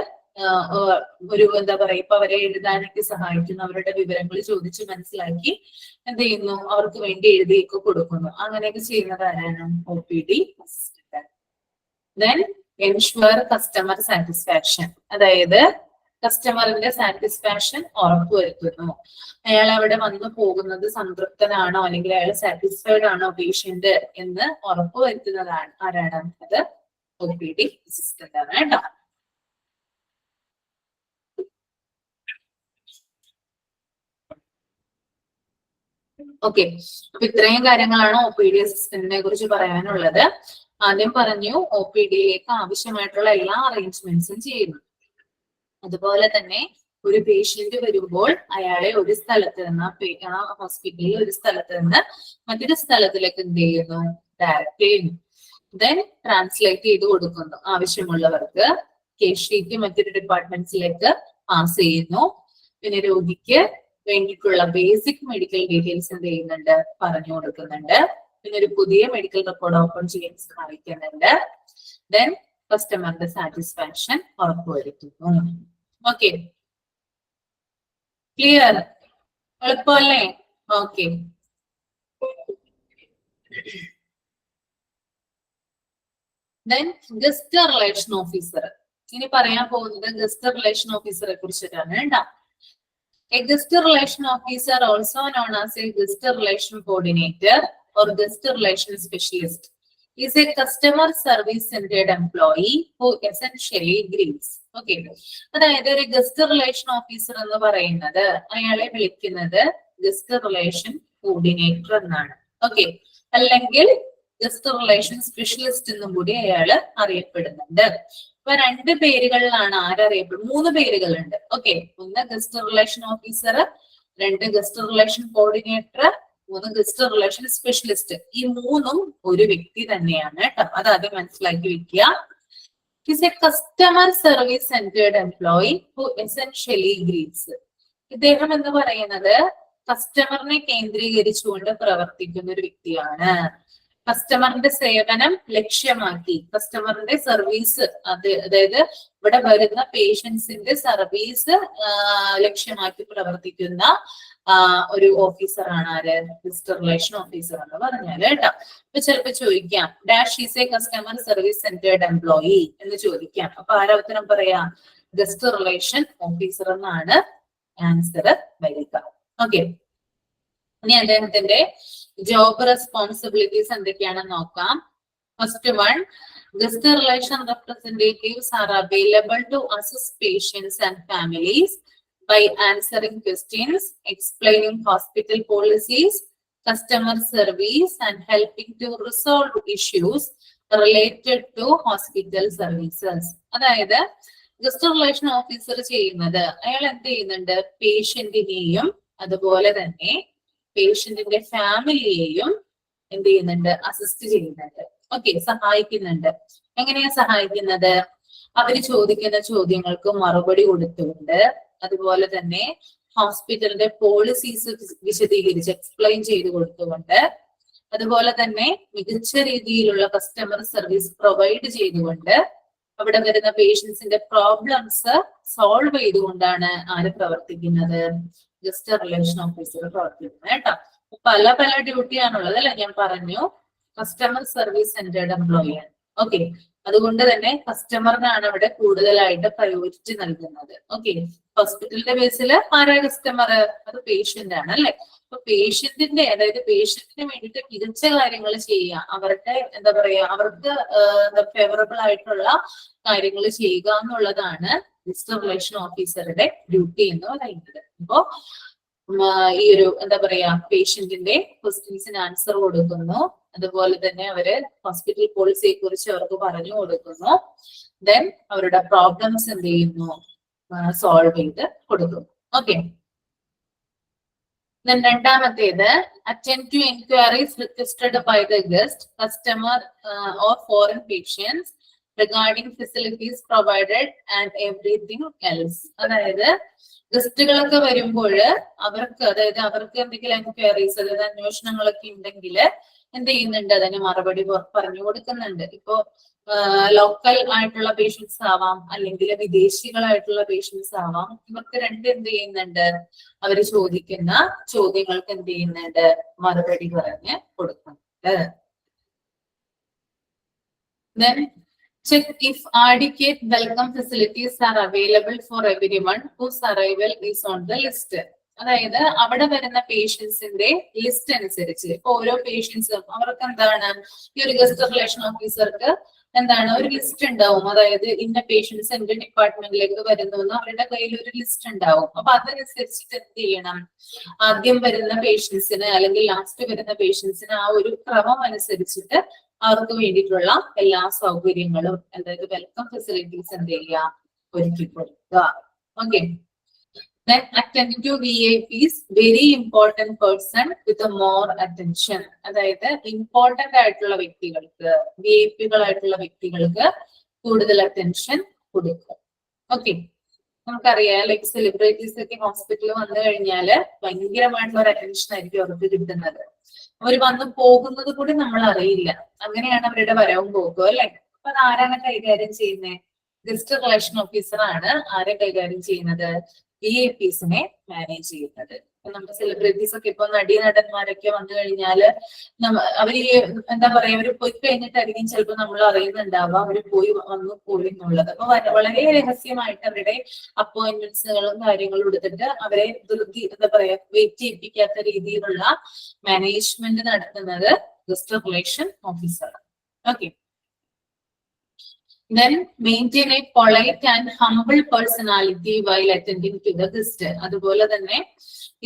S1: ഒരു എന്താ പറയാ ഇപ്പൊ അവരെ എഴുതാനൊക്കെ സഹായിക്കുന്നു, അവരുടെ വിവരങ്ങൾ ചോദിച്ച് മനസ്സിലാക്കി എന്ത് ചെയ്യുന്നു, അവർക്ക് വേണ്ടി എഴുതിയൊക്കെ കൊടുക്കുന്നു. അങ്ങനെയൊക്കെ ചെയ്യുന്നത് ആരാണ്? OPD assistant. Then ensure customer satisfaction, അതായത് കസ്റ്റമറിന്റെ സാറ്റിസ്ഫാക്ഷൻ ഉറപ്പുവരുത്തുന്നു. അയാൾ അവിടെ വന്നു പോകുന്നത് സംതൃപ്തനാണോ അല്ലെങ്കിൽ അയാൾ സാറ്റിസ്ഫൈഡ് ആണോ പേഷ്യന്റ് എന്ന് ഉറപ്പുവരുത്തുന്നതാണ് ആരാണ്? അത് OPD അസിസ്റ്റന്റ് ആണ് കേട്ടോ. ഓക്കെ, അപ്പൊ ഇത്രയും കാര്യങ്ങളാണ് OPD അസിസ്റ്റന്റിനെ കുറിച്ച് പറയാനുള്ളത്. ആദ്യം പറഞ്ഞു OPDയിലേക്ക് ആവശ്യമായിട്ടുള്ള എല്ലാ അറേഞ്ച്മെന്റ്സും ചെയ്യുന്നു. അതുപോലെ തന്നെ ഒരു പേഷ്യന്റ് വരുമ്പോൾ അയാളെ ഒരു സ്ഥലത്ത് നിന്ന് ഹോസ്പിറ്റലിൽ ഒരു സ്ഥലത്ത് നിന്ന് മറ്റൊരു സ്ഥലത്തിലേക്ക് എന്ത് ചെയ്യുന്നു? ഡയറക്റ്റ് ചെയ്യുന്നു. ദെൻ ട്രാൻസ്ലേറ്റ് ചെയ്ത് കൊടുക്കുന്നു. ആവശ്യമുള്ളവർക്ക് കേസ് ഷീറ്റ് മറ്റൊരു ഡിപ്പാർട്ട്മെന്റ്സിലേക്ക് പാസ് ചെയ്യുന്നു. പിന്നെ രോഗിക്ക് വേണ്ടിയിട്ടുള്ള ബേസിക് മെഡിക്കൽ ഡീറ്റെയിൽസ് എന്ത് ചെയ്യുന്നുണ്ട്? പറഞ്ഞു കൊടുക്കുന്നുണ്ട്. പിന്നെ ഒരു പുതിയ മെഡിക്കൽ റെക്കോർഡ് ഓപ്പൺ ചെയ്യാൻ സഹായിക്കുന്നുണ്ട്. ദെൻ കസ്റ്റമറിന്റെ സാറ്റിസ്ഫാക്ഷൻ ഉറപ്പുവരുത്തുന്നു. Okay, clear? എളുപ്പമല്ലേ? Okay. Then guest relation officer. ഇനി പറയാൻ പോകുന്നത് ഗസ്റ്റ് റിലേഷൻ ഓഫീസറെ കുറിച്ചിട്ടാണ് കേട്ടോ. A guest relation officer, also known as a guest relation coordinator or guest relation specialist, is a customer service centered employee who essentially greets. Okay, അതായത് ഒരു guest relation officer എന്ന് പറയുന്നത് അയാളെ വിളിക്കുന്നത് ഗസ്റ്റ് റിലേഷൻ കോർഡിനേറ്റർ എന്നാണ്. Okay, അല്ലെങ്കിൽ guest relation specialist എന്നും കൂടി അയാള് അറിയപ്പെടുന്നുണ്ട്. അപ്പൊ രണ്ട് പേരുകളിലാണ് ആരറിയപ്പെടും? 3 പേരുകളുണ്ട്. ഓക്കെ, ഒന്ന് guest relation officer, 2 guest relation coordinator, 3 guest relation specialist. ഈ 3ഉം ഒരു വ്യക്തി തന്നെയാണ് കേട്ടോ. അത് ആദ്യം മനസ്സിലാക്കി വെക്കുക. Is a customer service centred employee who essentially greets. ഇദ്ദേഹം എന്ന് പറയുന്നത് കസ്റ്റമറിനെ കേന്ദ്രീകരിച്ചുകൊണ്ട് പ്രവർത്തിക്കുന്ന ഒരു വ്യക്തിയാണ്. കസ്റ്റമറിന്റെ സേവനം ലക്ഷ്യമാക്കി, കസ്റ്റമറിന്റെ സർവീസ്, അതായത് ഇവിടെ വരുന്ന പേഷ്യൻസിന്റെ സർവീസ് ലക്ഷ്യമാക്കി പ്രവർത്തിക്കുന്ന ഒരു ഓഫീസറാണ് ആര്? ഗസ്റ്റ് റിലേഷൻ ഓഫീസർ എന്ന് പറഞ്ഞാല് കേട്ടോ. അപ്പൊ ചിലപ്പോ ചോദിക്കാം dash is a customer service centred employee എന്ന് ചോദിക്കാം. അപ്പൊ ആരാ ഉത്തരം പറയാ? ഗസ്റ്റ് റിലേഷൻ ഓഫീസർ എന്നാണ് ആൻസർ വരിക. ഓക്കെ, ഇനി അദ്ദേഹത്തിന്റെ ജോബ് റെസ്പോൺസിബിലിറ്റീസ് എന്തൊക്കെയാണെന്ന് നോക്കാം. First one, guest relation representatives are available to assist patients and families by answering questions, explaining hospital policies, customer service, and helping to resolve issues related to hospital services. അതായത് guest relation officer ചെയ്യുന്നത് അയാൾ എന്ത് ചെയ്യുന്നുണ്ട്? പേഷ്യന്റിനെയും അതുപോലെ തന്നെ പേഷ്യന്റിന്റെ ഫാമിലിയെയും എന്ത് ചെയ്യുന്നുണ്ട്? Assist ചെയ്യുന്നുണ്ട്. ഓക്കെ, സഹായിക്കുന്നുണ്ട്. എങ്ങനെയാ സഹായിക്കുന്നത്? അവര് ചോദിക്കുന്ന ചോദ്യങ്ങൾക്ക് മറുപടി കൊടുത്തുകൊണ്ട്, അതുപോലെ തന്നെ ഹോസ്പിറ്റലിന്റെ പോളിസീസ് വിശദീകരിച്ച് എക്സ്പ്ലെയിൻ ചെയ്ത് കൊടുത്തുകൊണ്ട്, അതുപോലെ തന്നെ മികച്ച രീതിയിലുള്ള കസ്റ്റമർ സർവീസ് പ്രൊവൈഡ് ചെയ്തുകൊണ്ട്, അവിടെ വരുന്ന പേഷ്യൻസിന്റെ പ്രോബ്ലംസ് സോൾവ് ചെയ്തുകൊണ്ടാണ് ആര് പ്രവർത്തിക്കുന്നത്? ഗസ്റ്റ് റിലേഷൻ ഓഫീസർ പ്രവർത്തിക്കുന്നത് കേട്ടോ. പല പല ഡ്യൂട്ടിയാണുള്ളത് അല്ലെ? ഞാൻ പറഞ്ഞു കസ്റ്റമർ സർവീസ് സെന്റേർഡ് എംപ്ലോയി ആണ്. ഓക്കെ, അതുകൊണ്ട് തന്നെ കസ്റ്റമറിനാണ് അവിടെ കൂടുതലായിട്ട് പ്രയോറിറ്റി നൽകുന്നത്. ഓക്കെ, ഹോസ്പിറ്റലിന്റെ ബേസിൽ ആരാ കസ്റ്റമർ? അത് പേഷ്യന്റ് ആണ് അല്ലെ? അപ്പൊ പേഷ്യന്റിന്റെ, അതായത് പേഷ്യന്റിന് വേണ്ടിയിട്ട് മികച്ച കാര്യങ്ങൾ ചെയ്യുക, അവരുടെ എന്താ പറയാ, അവർക്ക് ഫേവറബിൾ ആയിട്ടുള്ള കാര്യങ്ങൾ ചെയ്യുക എന്നുള്ളതാണ് ഗസ്റ്റ് റിലേഷൻ ഓഫീസറുടെ ഡ്യൂട്ടി എന്ന് പറയുന്നത്. അപ്പോ ഈ ഒരു എന്താ പറയാ, പേഷ്യന്റിന്റെ ക്വസ്റ്റ്യൻസിന് ആൻസർ കൊടുക്കുന്നു, അതുപോലെ തന്നെ അവര് ഹോസ്പിറ്റൽ പോളിസിയെ കുറിച്ച് അവർക്ക് പറഞ്ഞു കൊടുക്കുന്നു, ദെൻ അവരുടെ പ്രോബ്ലംസ് എന്ത് ചെയ്യുന്നു? സോൾവ് ചെയ്ത് കൊടുക്കുന്നു. ഓക്കെ, രണ്ടാമത്തേത്, attend to enquiries requested by the guest, customer or foreign patients regarding facilities provided and everything else. അതായത് ഗസ്റ്റുകളൊക്കെ വരുമ്പോൾ അവർക്ക്, അതായത് അവർക്ക് എന്തെങ്കിലും എൻക്വയറീസ്, അതായത് അന്വേഷണങ്ങളൊക്കെ ഉണ്ടെങ്കിൽ എന്ത് ചെയ്യുന്നുണ്ട്, അതിന് മറുപടി പറഞ്ഞു കൊടുക്കുന്നുണ്ട്. ഇപ്പോ ലോക്കൽ ആയിട്ടുള്ള പേഷ്യൻസ് ആവാം, അല്ലെങ്കിൽ വിദേശികളായിട്ടുള്ള പേഷ്യൻസ് ആവാം. ഇവർക്ക് രണ്ടും എന്ത് ചെയ്യുന്നുണ്ട്, അവര് ചോദിക്കുന്ന ചോദ്യങ്ങൾക്ക് എന്ത് ചെയ്യുന്നുണ്ട്, മറുപടി പറഞ്ഞ് കൊടുക്കുന്നുണ്ട്. Then check if adequate welcome facilities are available for everyone whose arrival is on the list. അതായത് അവിടെ വരുന്ന പേഷ്യൻസിന്റെ ലിസ്റ്റ് അനുസരിച്ച് ഇപ്പൊ ഓരോ പേഷ്യൻസും അവർക്ക് എന്താണ്, ഈ ഒരു ഗസ്റ്റ് റിലേഷൻ ഓഫീസർക്ക് എന്താണ് ഒരു ലിസ്റ്റ് ഉണ്ടാവും. അതായത് ഇന്ന പേഷ്യൻസ് എന്റെ ഡിപ്പാർട്ട്മെന്റിലേക്ക് വരുന്നു എന്ന് അവരുടെ കയ്യിൽ ഒരു ലിസ്റ്റ് ഉണ്ടാവും. അപ്പൊ അതനുസരിച്ചിട്ട് എന്ത് ചെയ്യണം, ആദ്യം വരുന്ന പേഷ്യൻസിന് അല്ലെങ്കിൽ ലാസ്റ്റ് വരുന്ന പേഷ്യൻസിന് ആ ഒരു ക്രമം അനുസരിച്ചിട്ട് അവർക്ക് വേണ്ടിയിട്ടുള്ള എല്ലാ സൗകര്യങ്ങളും, അതായത് വെൽക്കം ഫെസിലിറ്റീസ് എന്ത് ചെയ്യുക, ഒരുക്കി കൊടുക്കുക. Okay. Then attending to VIPs, very important person with a more attention. അതായത് ഇമ്പോർട്ടന്റ് ആയിട്ടുള്ള വ്യക്തികൾക്ക്, വിഐപികളായിട്ടുള്ള വ്യക്തികൾക്ക് കൂടുതൽ അറ്റൻഷൻ കൊടുക്കുക. ഓക്കെ. നമുക്കറിയാം, ലൈക്ക് സെലിബ്രിറ്റീസ് ഒക്കെ ഹോസ്പിറ്റലിൽ വന്നു കഴിഞ്ഞാല് ഭയങ്കരമായിട്ടുള്ള ഒരു അറ്റൻഷൻ ആയിരിക്കും അവർക്ക് കിട്ടുന്നത്. അവർ വന്ന് പോകുന്നത് കൂടി നമ്മൾ അറിയില്ല. അങ്ങനെയാണ് അവരുടെ വരവും പോകുക, അല്ലെ? അപ്പൊ അത് ആരാണ് കൈകാര്യം ചെയ്യുന്നത്? ഗസ്റ്റ് റിലേഷൻ ഓഫീസർ ആണ് ആരെ കൈകാര്യം ചെയ്യുന്നത്? VIPസിനെ മാനേജ് ചെയ്യുന്നത്. നമ്മുടെ സെലിബ്രിറ്റീസ് ഒക്കെ ഇപ്പൊ നടന്മാരൊക്കെ വന്നു കഴിഞ്ഞാല് അവര് എന്താ പറയാ, അവര് പോയി കഴിഞ്ഞിട്ടായിരിക്കും ചിലപ്പോൾ നമ്മൾ അറിയുന്നുണ്ടാവുക അവര് വന്നു പോയി എന്നുള്ളത്. അപ്പൊ വളരെ രഹസ്യമായിട്ട് അവരുടെ അപ്പോയിന്റ്മെന്റ്സുകളും കാര്യങ്ങളും എടുത്തിട്ട് അവരെ എന്താ പറയാ വെയിറ്റ് ചെയ്യിപ്പിക്കാത്ത രീതിയിലുള്ള മാനേജ്മെന്റ് നടത്തുന്നത് guest relation officer. Okay. Then maintain a polite and humble personality while attending to the guest. അതുപോലെ തന്നെ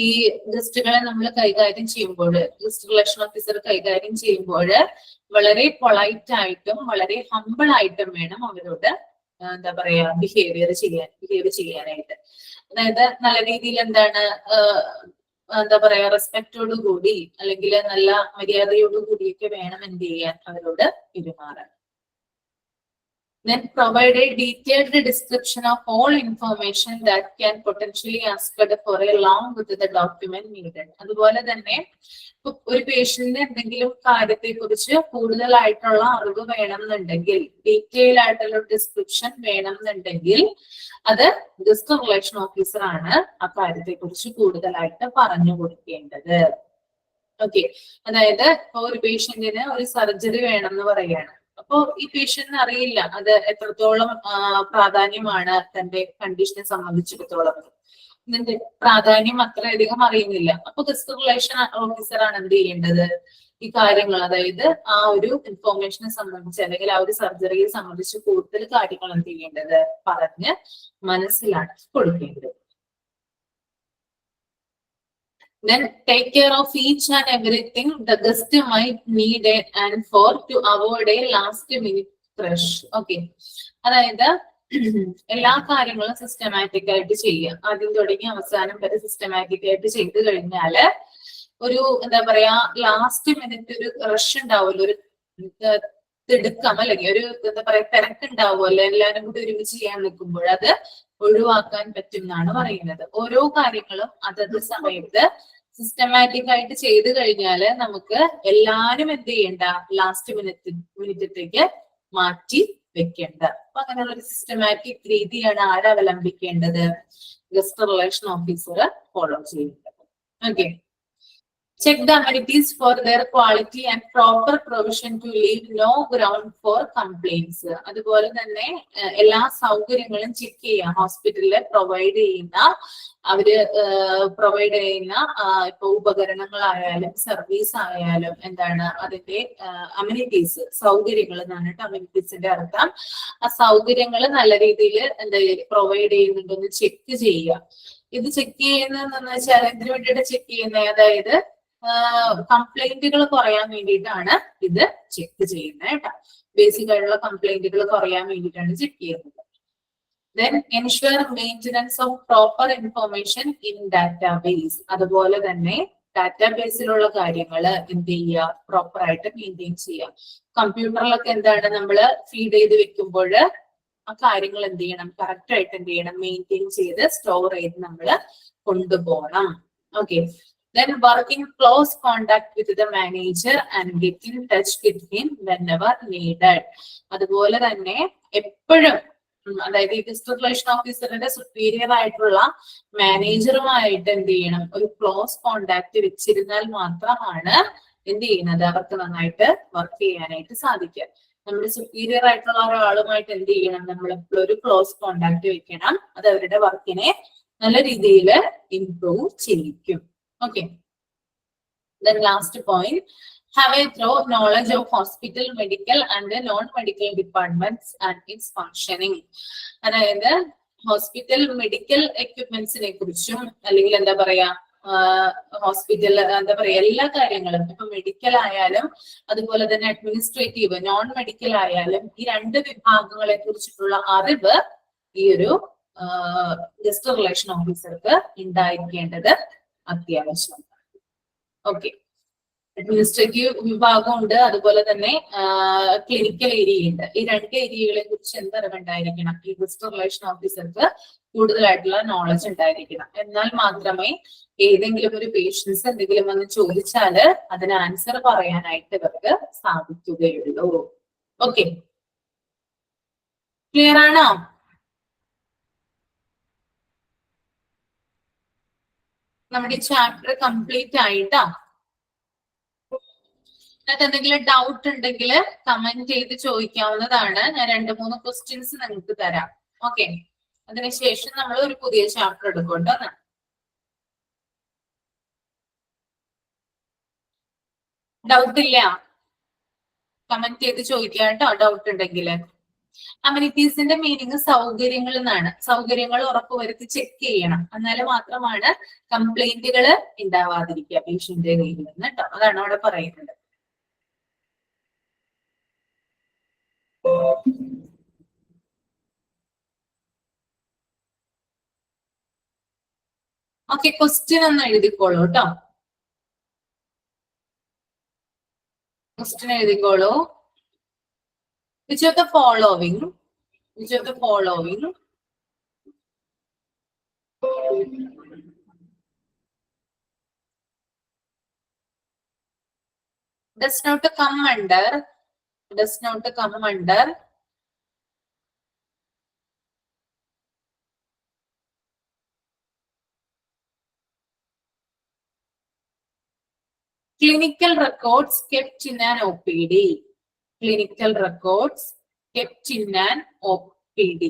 S1: ഈ ഗസ്റ്റുകളെ നമ്മൾ കൈകാര്യം ചെയ്യുമ്പോൾ, ഗസ്റ്റ് റിലേഷൻ ഓഫീസർ കൈകാര്യം ചെയ്യുമ്പോൾ വളരെ പൊളൈറ്റ് ആയിട്ടും വളരെ ഹമ്പിൾ ആയിട്ടും വേണം അവരോട് എന്താ പറയാ ബിഹേവ് ചെയ്യാനായിട്ട്. അതായത് നല്ല രീതിയിൽ എന്താണ് എന്താ പറയാ റെസ്പെക്റ്റോടു കൂടി അല്ലെങ്കിൽ നല്ല മര്യാദയോടു കൂടിയൊക്കെ വേണം എന്ത് ചെയ്യാൻ അവരോട് പെരുമാറാൻ. Then provide a detailed description of all information that can potentially asked for along with the document needed. അതുപോലെ തന്നെ ഒരു പേഷ്യന്റിന് എന്തെങ്കിലും കാര്യത്തെ കുറിച്ച് കൂടുതലായിട്ടുള്ള അറിവ് വേണമെന്നുണ്ടെങ്കിൽ, ഡീറ്റെയിൽ ആയിട്ടുള്ള ഡിസ്ക്രിപ്ഷൻ വേണമെന്നുണ്ടെങ്കിൽ അത് ഗസ്റ്റ് റിലേഷൻ ഓഫീസർ ആണ് ആ കാര്യത്തെ കുറിച്ച് കൂടുതലായിട്ട് പറഞ്ഞു കൊടുക്കേണ്ടത്. ഓക്കെ. അതായത് ഇപ്പൊ ഒരു പേഷ്യന്റിന് ഒരു സർജറി വേണം എന്ന് പറയാണ്. അപ്പൊ ഈ പേഷ്യന്റിന് അറിയില്ല അത് എത്രത്തോളം പ്രാധാന്യമാണ് തന്റെ കണ്ടീഷനെ സംബന്ധിച്ചിടത്തോളം. ഇതിന്റെ പ്രാധാന്യം അത്രയധികം അറിയുന്നില്ല. അപ്പൊ ഗസ്റ്റ് റിലേഷൻ ഓഫീസർ ആണ് എന്ത് ചെയ്യേണ്ടത്, ഈ കാര്യങ്ങൾ, അതായത് ആ ഒരു ഇൻഫോർമേഷനെ സംബന്ധിച്ച് അല്ലെങ്കിൽ ആ ഒരു സർജറിയെ സംബന്ധിച്ച് കൂടുതൽ കാര്യങ്ങൾ എന്ത് ചെയ്യേണ്ടത് പറഞ്ഞ് മനസ്സിലാക്കി കൊടുക്കേണ്ടത്. Then take care of each and everything the guest might need and for to avoid a last minute crush. Okay. അതായത് എല്ലാ കാര്യങ്ങളും സിസ്റ്റമാറ്റിക് ആയിട്ട് ചെയ്യുക. ആദ്യം തുടങ്ങി അവസാനം വരെ സിസ്റ്റമാറ്റിക് ആയിട്ട് ചെയ്തു കഴിഞ്ഞാല് ഒരു എന്താ പറയാ ലാസ്റ്റ് മിനിറ്റ് ഒരു റഷ് ഉണ്ടാവുമല്ലോ, ഒരു തിടുക്കം അല്ലെങ്കിൽ ഒരു എന്താ പറയാ തിരക്കുണ്ടാവുമല്ലോ, എല്ലാവരും കൂടി ഒരുമിച്ച് ചെയ്യാൻ നിൽക്കുമ്പോൾ അത് ഒഴിവാക്കാൻ പറ്റും എന്നാണ് പറയുന്നത്. ഓരോ കാര്യങ്ങളും അതത് സമയത്ത് സിസ്റ്റമാറ്റിക് ആയിട്ട് ചെയ്തു കഴിഞ്ഞാല് നമുക്ക് എല്ലാരും എന്ത് ചെയ്യണ്ട, ലാസ്റ്റ് മിനിറ്റത്തേക്ക് മാറ്റി വെക്കേണ്ട. അപ്പൊ അങ്ങനെയുള്ള ഒരു സിസ്റ്റമാറ്റിക് രീതിയാണ് ആരവലംബിക്കേണ്ടത്, ഗസ്റ്റ് റിലേഷൻ ഓഫീസർ ഫോളോ ചെയ്യുന്നത്. Okay. Check the amenities for their quality and proper provision to leave no ground for complaints. അതുപോലെ തന്നെ എല്ലാ സൗകര്യങ്ങളും ചെക്ക് ചെയ്യാം. ഹോസ്പിറ്റലിൽ പ്രൊവൈഡ് ചെയ്യുന്ന ഇപ്പൊ ഉപകരണങ്ങളായാലും സർവീസ് ആയാലും എന്താണ് അതിന്റെ അമ്യൂണിറ്റീസ്, സൗകര്യങ്ങൾ എന്നാണ് കേട്ടോ അമ്യൂണിറ്റീസിന്റെ അർത്ഥം. ആ സൗകര്യങ്ങൾ നല്ല രീതിയിൽ എന്താ പ്രൊവൈഡ് ചെയ്യുന്നുണ്ടെന്ന് ചെക്ക് ചെയ്യുക. ഇത് ചെക്ക് ചെയ്യുന്നതെന്ന് വെച്ചാൽ എന്തിനു വേണ്ടിയിട്ട് ചെക്ക് ചെയ്യുന്നത്, അതായത് കംപ്ലൈന്റുകൾ കുറയാൻ വേണ്ടിയിട്ടാണ് ഇത് ചെക്ക് ചെയ്യുന്നത് കേട്ടോ. ബേസിക് ആയിട്ടുള്ള കംപ്ലൈന്റുകൾ കുറയാൻ വേണ്ടിയിട്ടാണ് ചെക്ക് ചെയ്യുന്നത്. Then ensure maintenance of proper information in database. അതുപോലെ തന്നെ ഡാറ്റാബേസിലുള്ള കാര്യങ്ങൾ എന്ത് ചെയ്യുക, പ്രോപ്പർ ആയിട്ട് മെയിൻറ്റെയിൻ ചെയ്യുക. കമ്പ്യൂട്ടറിലൊക്കെ എന്താണ് നമ്മൾ ഫീഡ് ചെയ്ത് വെക്കുമ്പോൾ ആ കാര്യങ്ങൾ എന്ത് ചെയ്യണം, കറക്റ്റ് ആയിട്ട് എന്ത് ചെയ്യണം, മെയിൻറ്റെയിൻ ചെയ്ത് സ്റ്റോർ ചെയ്ത് നമ്മൾ കൊണ്ടുപോകണം. Okay. Then work in close contact with the manager and get in touch with him whenever needed. അതുപോലെ തന്നെ എപ്പോഴും അതായത് ഈ ഡിസ്ട്രിക്ട് റിലേഷൻ ഓഫീസറിന്റെ സുപ്പീരിയർ ആയിട്ടുള്ള മാനേജറുമായിട്ട് എന്ത് ചെയ്യണം, ഒരു ക്ലോസ് കോണ്ടാക്ട് വെച്ചിരുന്നാൽ മാത്രമാണ് എന്ത് ചെയ്യുന്നത്, അവർക്ക് നന്നായിട്ട് വർക്ക് ചെയ്യാനായിട്ട് സാധിക്കുക. നമ്മുടെ സുപ്പീരിയർ ആയിട്ടുള്ള ഒരാളുമായിട്ട് എന്ത് ചെയ്യണം, നമ്മൾ എപ്പോഴും ഒരു ക്ലോസ് കോണ്ടാക്ട് വെക്കണം. അത് അവരുടെ വർക്കിനെ നല്ല രീതിയിൽ improve ചെയ്യിക്കും. Okay. Then last point, have a thorough knowledge of hospital, medical and the non-medical departments and its functioning. അതായത് ഹോസ്പിറ്റൽ മെഡിക്കൽ എക്യുപ്മെന്റ്സിനെ കുറിച്ചും അല്ലെങ്കിൽ എന്താ പറയാ ഹോസ്പിറ്റൽ എന്താ പറയാ എല്ലാ കാര്യങ്ങളും, ഇപ്പൊ മെഡിക്കൽ ആയാലും അതുപോലെ തന്നെ അഡ്മിനിസ്ട്രേറ്റീവ് നോൺ മെഡിക്കൽ ആയാലും ഈ രണ്ട് വിഭാഗങ്ങളെ കുറിച്ചിട്ടുള്ള അറിവ് ഈ ഒരു ഗസ്റ്റ് റിലേഷൻ ഓഫീസർക്ക് ഉണ്ടായിരിക്കേണ്ടത് അത്യാവശ്യമാണ്. ഓക്കെ, അഡ്മിനിസ്ട്രേറ്റീവ് വിഭാഗം ഉണ്ട്, അതുപോലെ തന്നെ ക്ലിനിക്കൽ ഏരിയ ഉണ്ട്. ഈ രണ്ട് ഏരിയകളെ കുറിച്ച് എന്തറിവുണ്ടായിരിക്കണം, ഈ ഗസ്റ്റ് റിലേഷൻ ഓഫീസർക്ക് കൂടുതലായിട്ടുള്ള നോളജ് ഉണ്ടായിരിക്കണം. എന്നാൽ മാത്രമേ ഏതെങ്കിലും ഒരു പേഷ്യൻസ് എന്തെങ്കിലും വന്ന് ചോദിച്ചാല് അതിന് ആൻസർ പറയാനായിട്ട് ഇവർക്ക് സാധിക്കുകയുള്ളൂ. ഓക്കെ, ക്ലിയർ ആണോ? നമ്മുടെ ചാപ്റ്റർ കംപ്ലീറ്റ് ആയിട്ടാ. അതിനകത്ത് എന്തെങ്കിലും ഡൗട്ട് ഉണ്ടെങ്കിൽ കമന്റ് ചെയ്ത് ചോദിക്കാവുന്നതാണ്. ഞാൻ 2-3 ക്വസ്റ്റ്യൻസ് നിങ്ങൾക്ക് തരാം. ഓക്കെ, അതിനുശേഷം നമ്മൾ ഒരു പുതിയ ചാപ്റ്റർ എടുക്കണ്ടോ. ഡൗട്ട് ഇല്ല, കമന്റ് ചെയ്ത് ചോദിക്കാം കേട്ടോ ഡൗട്ട് ഉണ്ടെങ്കിൽ. അമ്യൂണിറ്റീസിന്റെ മീനിങ് സൗകര്യങ്ങൾ എന്നാണ്. സൗകര്യങ്ങൾ ഉറപ്പുവരുത്തി ചെക്ക് ചെയ്യണം, എന്നാൽ മാത്രമാണ് കംപ്ലൈന്റുകൾ ഉണ്ടാവാതിരിക്കുക പേഷ്യന്റിന്റെ കയ്യിൽ നിന്ന് കേട്ടോ. അതാണ് അവിടെ പറയുന്നത്. ഓക്കെ, ക്വസ്റ്റ്യൻ ഒന്ന് എഴുതിക്കോളൂ കേട്ടോ. Question എഴുതിക്കോളൂ. Which of the following does not come under clinical records kept in an OPD? Clinical records kept in an OPD.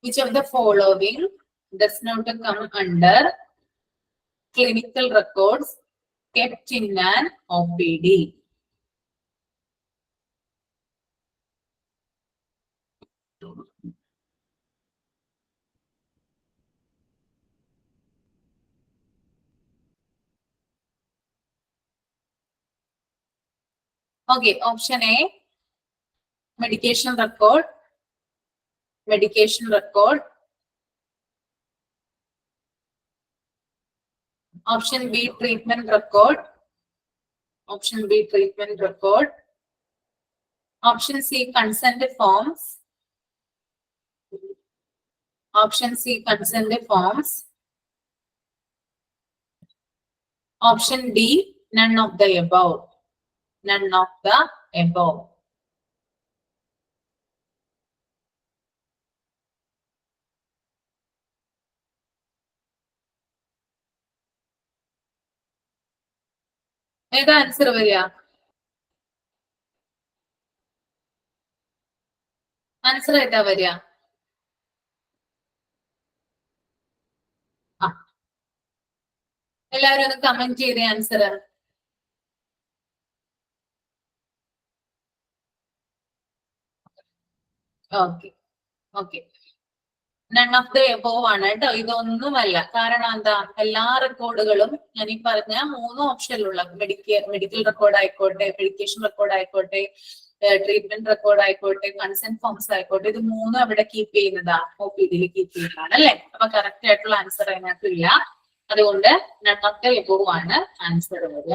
S1: Which of the following does not come under clinical records kept in an OPD? Okay, option A, medication record. Option B, treatment record. Option C, consent forms. Option D, none of the above. ഏതാ answer വരിക? Answer ഏതാ വരിക? എല്ലാവരും ഒന്ന് comment ചെയ്തേ answer. Okay, none of the above ആണ് കേട്ടോ. ഇതൊന്നുമല്ല. കാരണം എന്താ, എല്ലാ റെക്കോർഡുകളും ഞാൻ ഈ പറഞ്ഞ 3 ഓപ്ഷനിലുള്ള മെഡിക്കൽ റെക്കോർഡ് ആയിക്കോട്ടെ, മെഡിക്കേഷൻ റെക്കോർഡ് ആയിക്കോട്ടെ, ട്രീറ്റ്മെന്റ് റെക്കോർഡ് ആയിക്കോട്ടെ, കൺസെന്റ് ഫോംസ് ആയിക്കോട്ടെ, ഇത് 3 അവിടെ കീപ്പ് ചെയ്യുന്നതാ, OPD കീപ്പ് ചെയ്യുന്നതാണ് അല്ലെ. അപ്പൊ കറക്റ്റ് ആയിട്ടുള്ള ആൻസർ അതിനകത്ത് ഇല്ല. അതുകൊണ്ട് നൺ ഓഫ് ദ എബോവ് ആണ് ആൻസർ വരിക.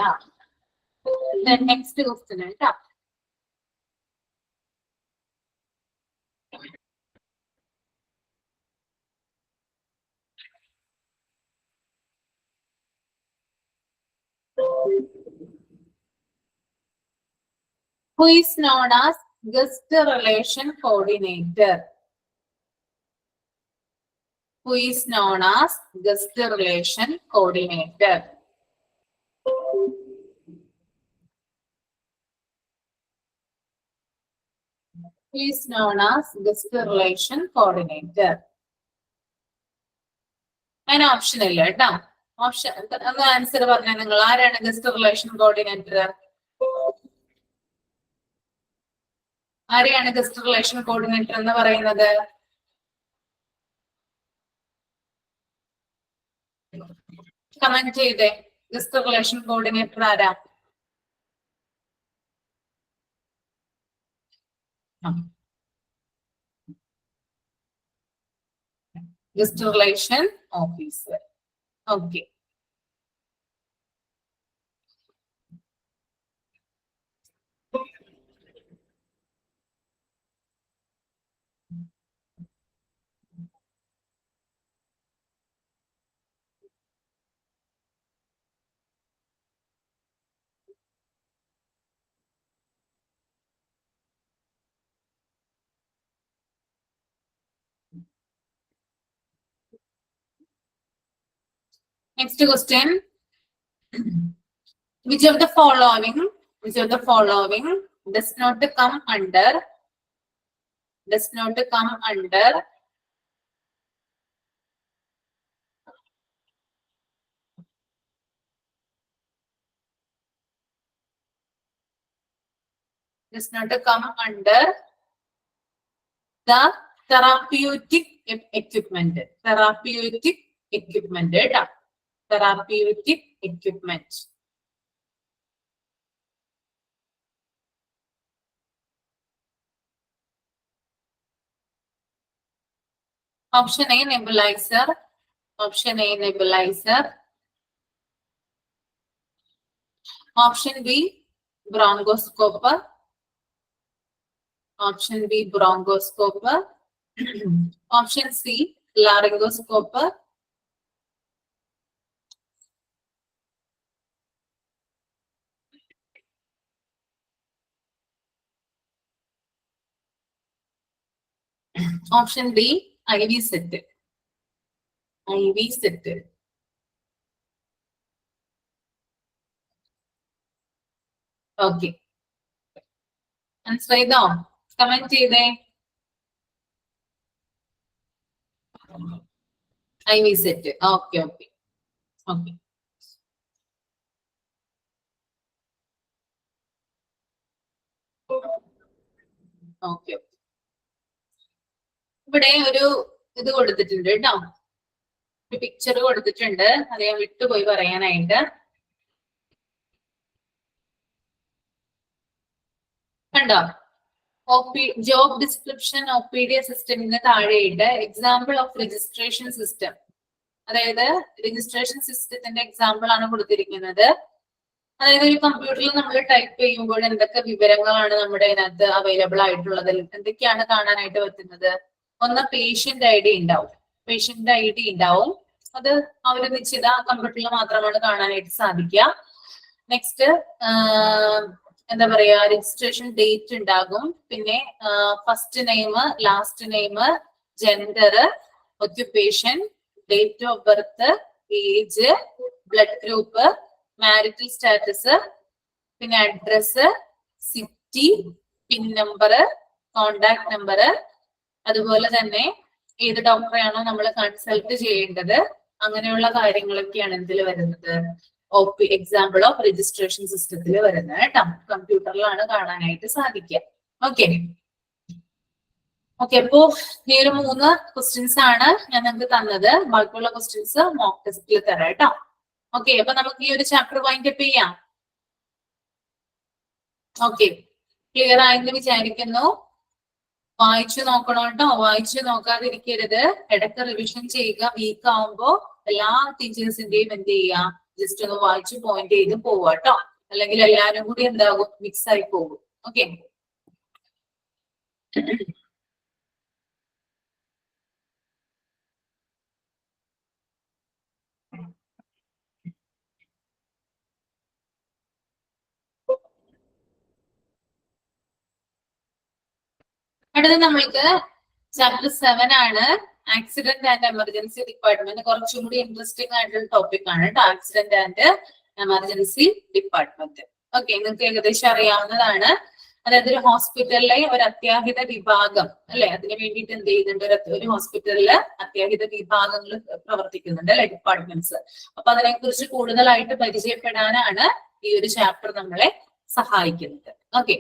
S1: നെക്സ്റ്റ് ക്വസ്റ്റ്യൻ കേട്ടോ. Who is known as guest relation coordinator? Who is known as guest relation coordinator? Who is known as guest relation coordinator? അതിന് ഓപ്ഷൻ ഇല്ല കേട്ടോ. ഓപ്ഷൻ ഒന്ന് ആൻസർ പറഞ്ഞാൽ നിങ്ങൾ ആരാണ് ഗസ്റ്റ് റിലേഷൻ കോർഡിനേറ്റർ? ആരെയാണ് ഗസ്റ്റ് റിലേഷൻ കോർഡിനേറ്റർ എന്ന് പറയുന്നത്? കമന്റ് ചെയ്തേ, ഗസ്റ്റ് റിലേഷൻ കോർഡിനേറ്റർ ആരാ? Guest relation officer. Okay. Next question. Which of the following does not come under does not come under the therapeutic equipment? Therapeutic equipment. Therapeutic equipment. Option A, nebulizer. Option A, nebulizer. Option B, bronchoscope. Option B, bronchoscope. Option C, laryngoscope. Option B, IV set. IV set. Okay. Answer ചെയ്തോ? Comment ചെയ്തേ. IV set. Okay, okay. Okay. Okay. ഇവിടെ ഒരു ഇത് കൊടുത്തിട്ടുണ്ട് കേട്ടോ. ഒരു picture കൊടുത്തിട്ടുണ്ട്. അത് ഞാൻ വിട്ടുപോയി പറയാനായിട്ട്. കണ്ടോ? ജോബ് ഡിസ്ക്രിപ്ഷൻ OPD അസിസ്റ്റന്റിന് താഴെയിട്ട് എക്സാമ്പിൾ ഓഫ് രജിസ്ട്രേഷൻ സിസ്റ്റം, അതായത് രജിസ്ട്രേഷൻ സിസ്റ്റത്തിന്റെ എക്സാമ്പിൾ ആണ് കൊടുത്തിരിക്കുന്നത്. അതായത് ഒരു കമ്പ്യൂട്ടറിൽ നമ്മൾ ടൈപ്പ് ചെയ്യുമ്പോൾ എന്തൊക്കെ വിവരങ്ങളാണ് നമ്മുടെ അതിനകത്ത് അവൈലബിൾ ആയിട്ടുള്ളത്, എന്തൊക്കെയാണ് കാണാനായിട്ട് പറ്റുന്നത്? ഒന്ന് പേഷ്യന്റ് ID ഉണ്ടാവും. പേഷ്യന്റ് ID ഉണ്ടാവും. അത് ആ ഒരു നിശ്ചിത കമ്പ്യൂട്ടറിൽ മാത്രമാണ് കാണാനായിട്ട് സാധിക്കുക. നെക്സ്റ്റ് എന്താ പറയാ, രജിസ്ട്രേഷൻ ഡേറ്റ് ഉണ്ടാകും. പിന്നെ first name, last name, gender, occupation, date of birth, age, blood group, marital status, പിന്നെ address, city, pin number, contact number, അതുപോലെ തന്നെ ഏത് ഡോക്ടറെയാണോ നമ്മൾ കൺസൾട്ട് ചെയ്യേണ്ടത്, അങ്ങനെയുള്ള കാര്യങ്ങളൊക്കെയാണ് ഇതിൽ വരുന്നത്. എക്സാമ്പിൾ ഓഫ് രജിസ്ട്രേഷൻ സിസ്റ്റത്തിൽ വരുന്നത് കേട്ടോ. കമ്പ്യൂട്ടറിലാണ് കാണാനായിട്ട് സാധിക്കുക. Okay okay. അപ്പോ ഈ ഒരു 3 ക്വസ്റ്റ്യൻസ് ആണ് ഞാൻ നിങ്ങൾക്ക് തന്നത്. ബാക്കിയുള്ള ക്വസ്റ്റ്യൻസ് മോക്ക് ടെസ്റ്റിൽ തരാം കേട്ടോ. ഓക്കെ, അപ്പൊ നമുക്ക് ഈ ഒരു ചാപ്റ്റർ വൈൻഡപ്പ് ചെയ്യാം. ഓക്കെ, ക്ലിയർ ആയെന്ന് വിചാരിക്കുന്നു. വായിച്ചു നോക്കണം കേട്ടോ. വായിച്ചു നോക്കാതിരിക്കരുത്. ഇടയ്ക്ക് റിവിഷൻ ചെയ്യുക. വീക്ക് ആവുമ്പോ എല്ലാ ടീച്ചേഴ്സിന്റെയും എന്ത് ചെയ്യുക, ജസ്റ്റ് ഒന്ന് വായിച്ച് പോയിന്റ് ചെയ്ത് പോവുക കേട്ടോ. അല്ലെങ്കിൽ എല്ലാരും കൂടി എന്താകും, മിക്സ് ആയി പോകും. ഓക്കെ. അടുത്ത നമ്മൾക്ക് ചാപ്റ്റർ 7 ആണ്, ആക്സിഡന്റ് ആൻഡ് എമർജൻസി ഡിപ്പാർട്ട്മെന്റ്. കുറച്ചും കൂടി ഇൻട്രസ്റ്റിംഗ് ആയിട്ടുള്ള ടോപ്പിക് ആണ് കേട്ടോ, accident and emergency department. Okay, നിങ്ങൾക്ക് ഏകദേശം അറിയാവുന്നതാണ്. അതായത് ഒരു ഹോസ്പിറ്റലിലെ ഒരു അത്യാഹിത വിഭാഗം അല്ലെ, അതിന് വേണ്ടിയിട്ട് എന്ത് ചെയ്യുന്നുണ്ട്, ഒരു ഹോസ്പിറ്റലില് അത്യാഹിത വിഭാഗങ്ങൾ പ്രവർത്തിക്കുന്നുണ്ട് അല്ലെ, ഡിപ്പാർട്ട്മെന്റ്സ്. അപ്പൊ അതിനെ കുറിച്ച് കൂടുതലായിട്ട് പരിചയപ്പെടാനാണ് ഈ ഒരു ചാപ്റ്റർ നമ്മളെ സഹായിക്കുന്നത്. ഓക്കെ,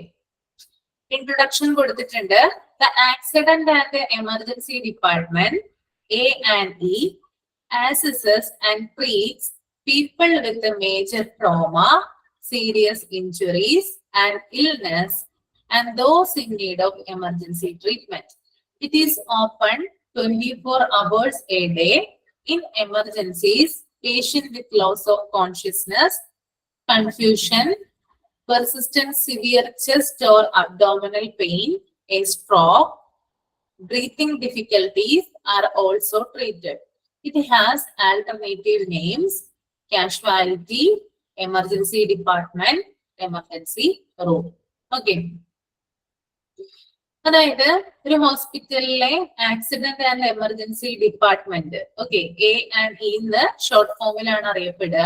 S1: ഇൻട്രൊഡക്ഷൻ കൊടുത്തിട്ടുണ്ട്. The accident and emergency department A&E assesses and treats people with a major trauma, serious injuries and illness, and those in need of emergency treatment. It is open 24 hours a day. In emergencies, patient with loss of consciousness, confusion, persistent severe chest or abdominal pain, a stroke, breathing difficulties are also treated. It has alternative names: casualty, emergency department, emergency room. Okay. അതായത് ഒരു ഹോസ്പിറ്റലിലെ accident and emergency department, okay, A&E എന്ന് short ഫോമിലാണ് അറിയപ്പെടുക.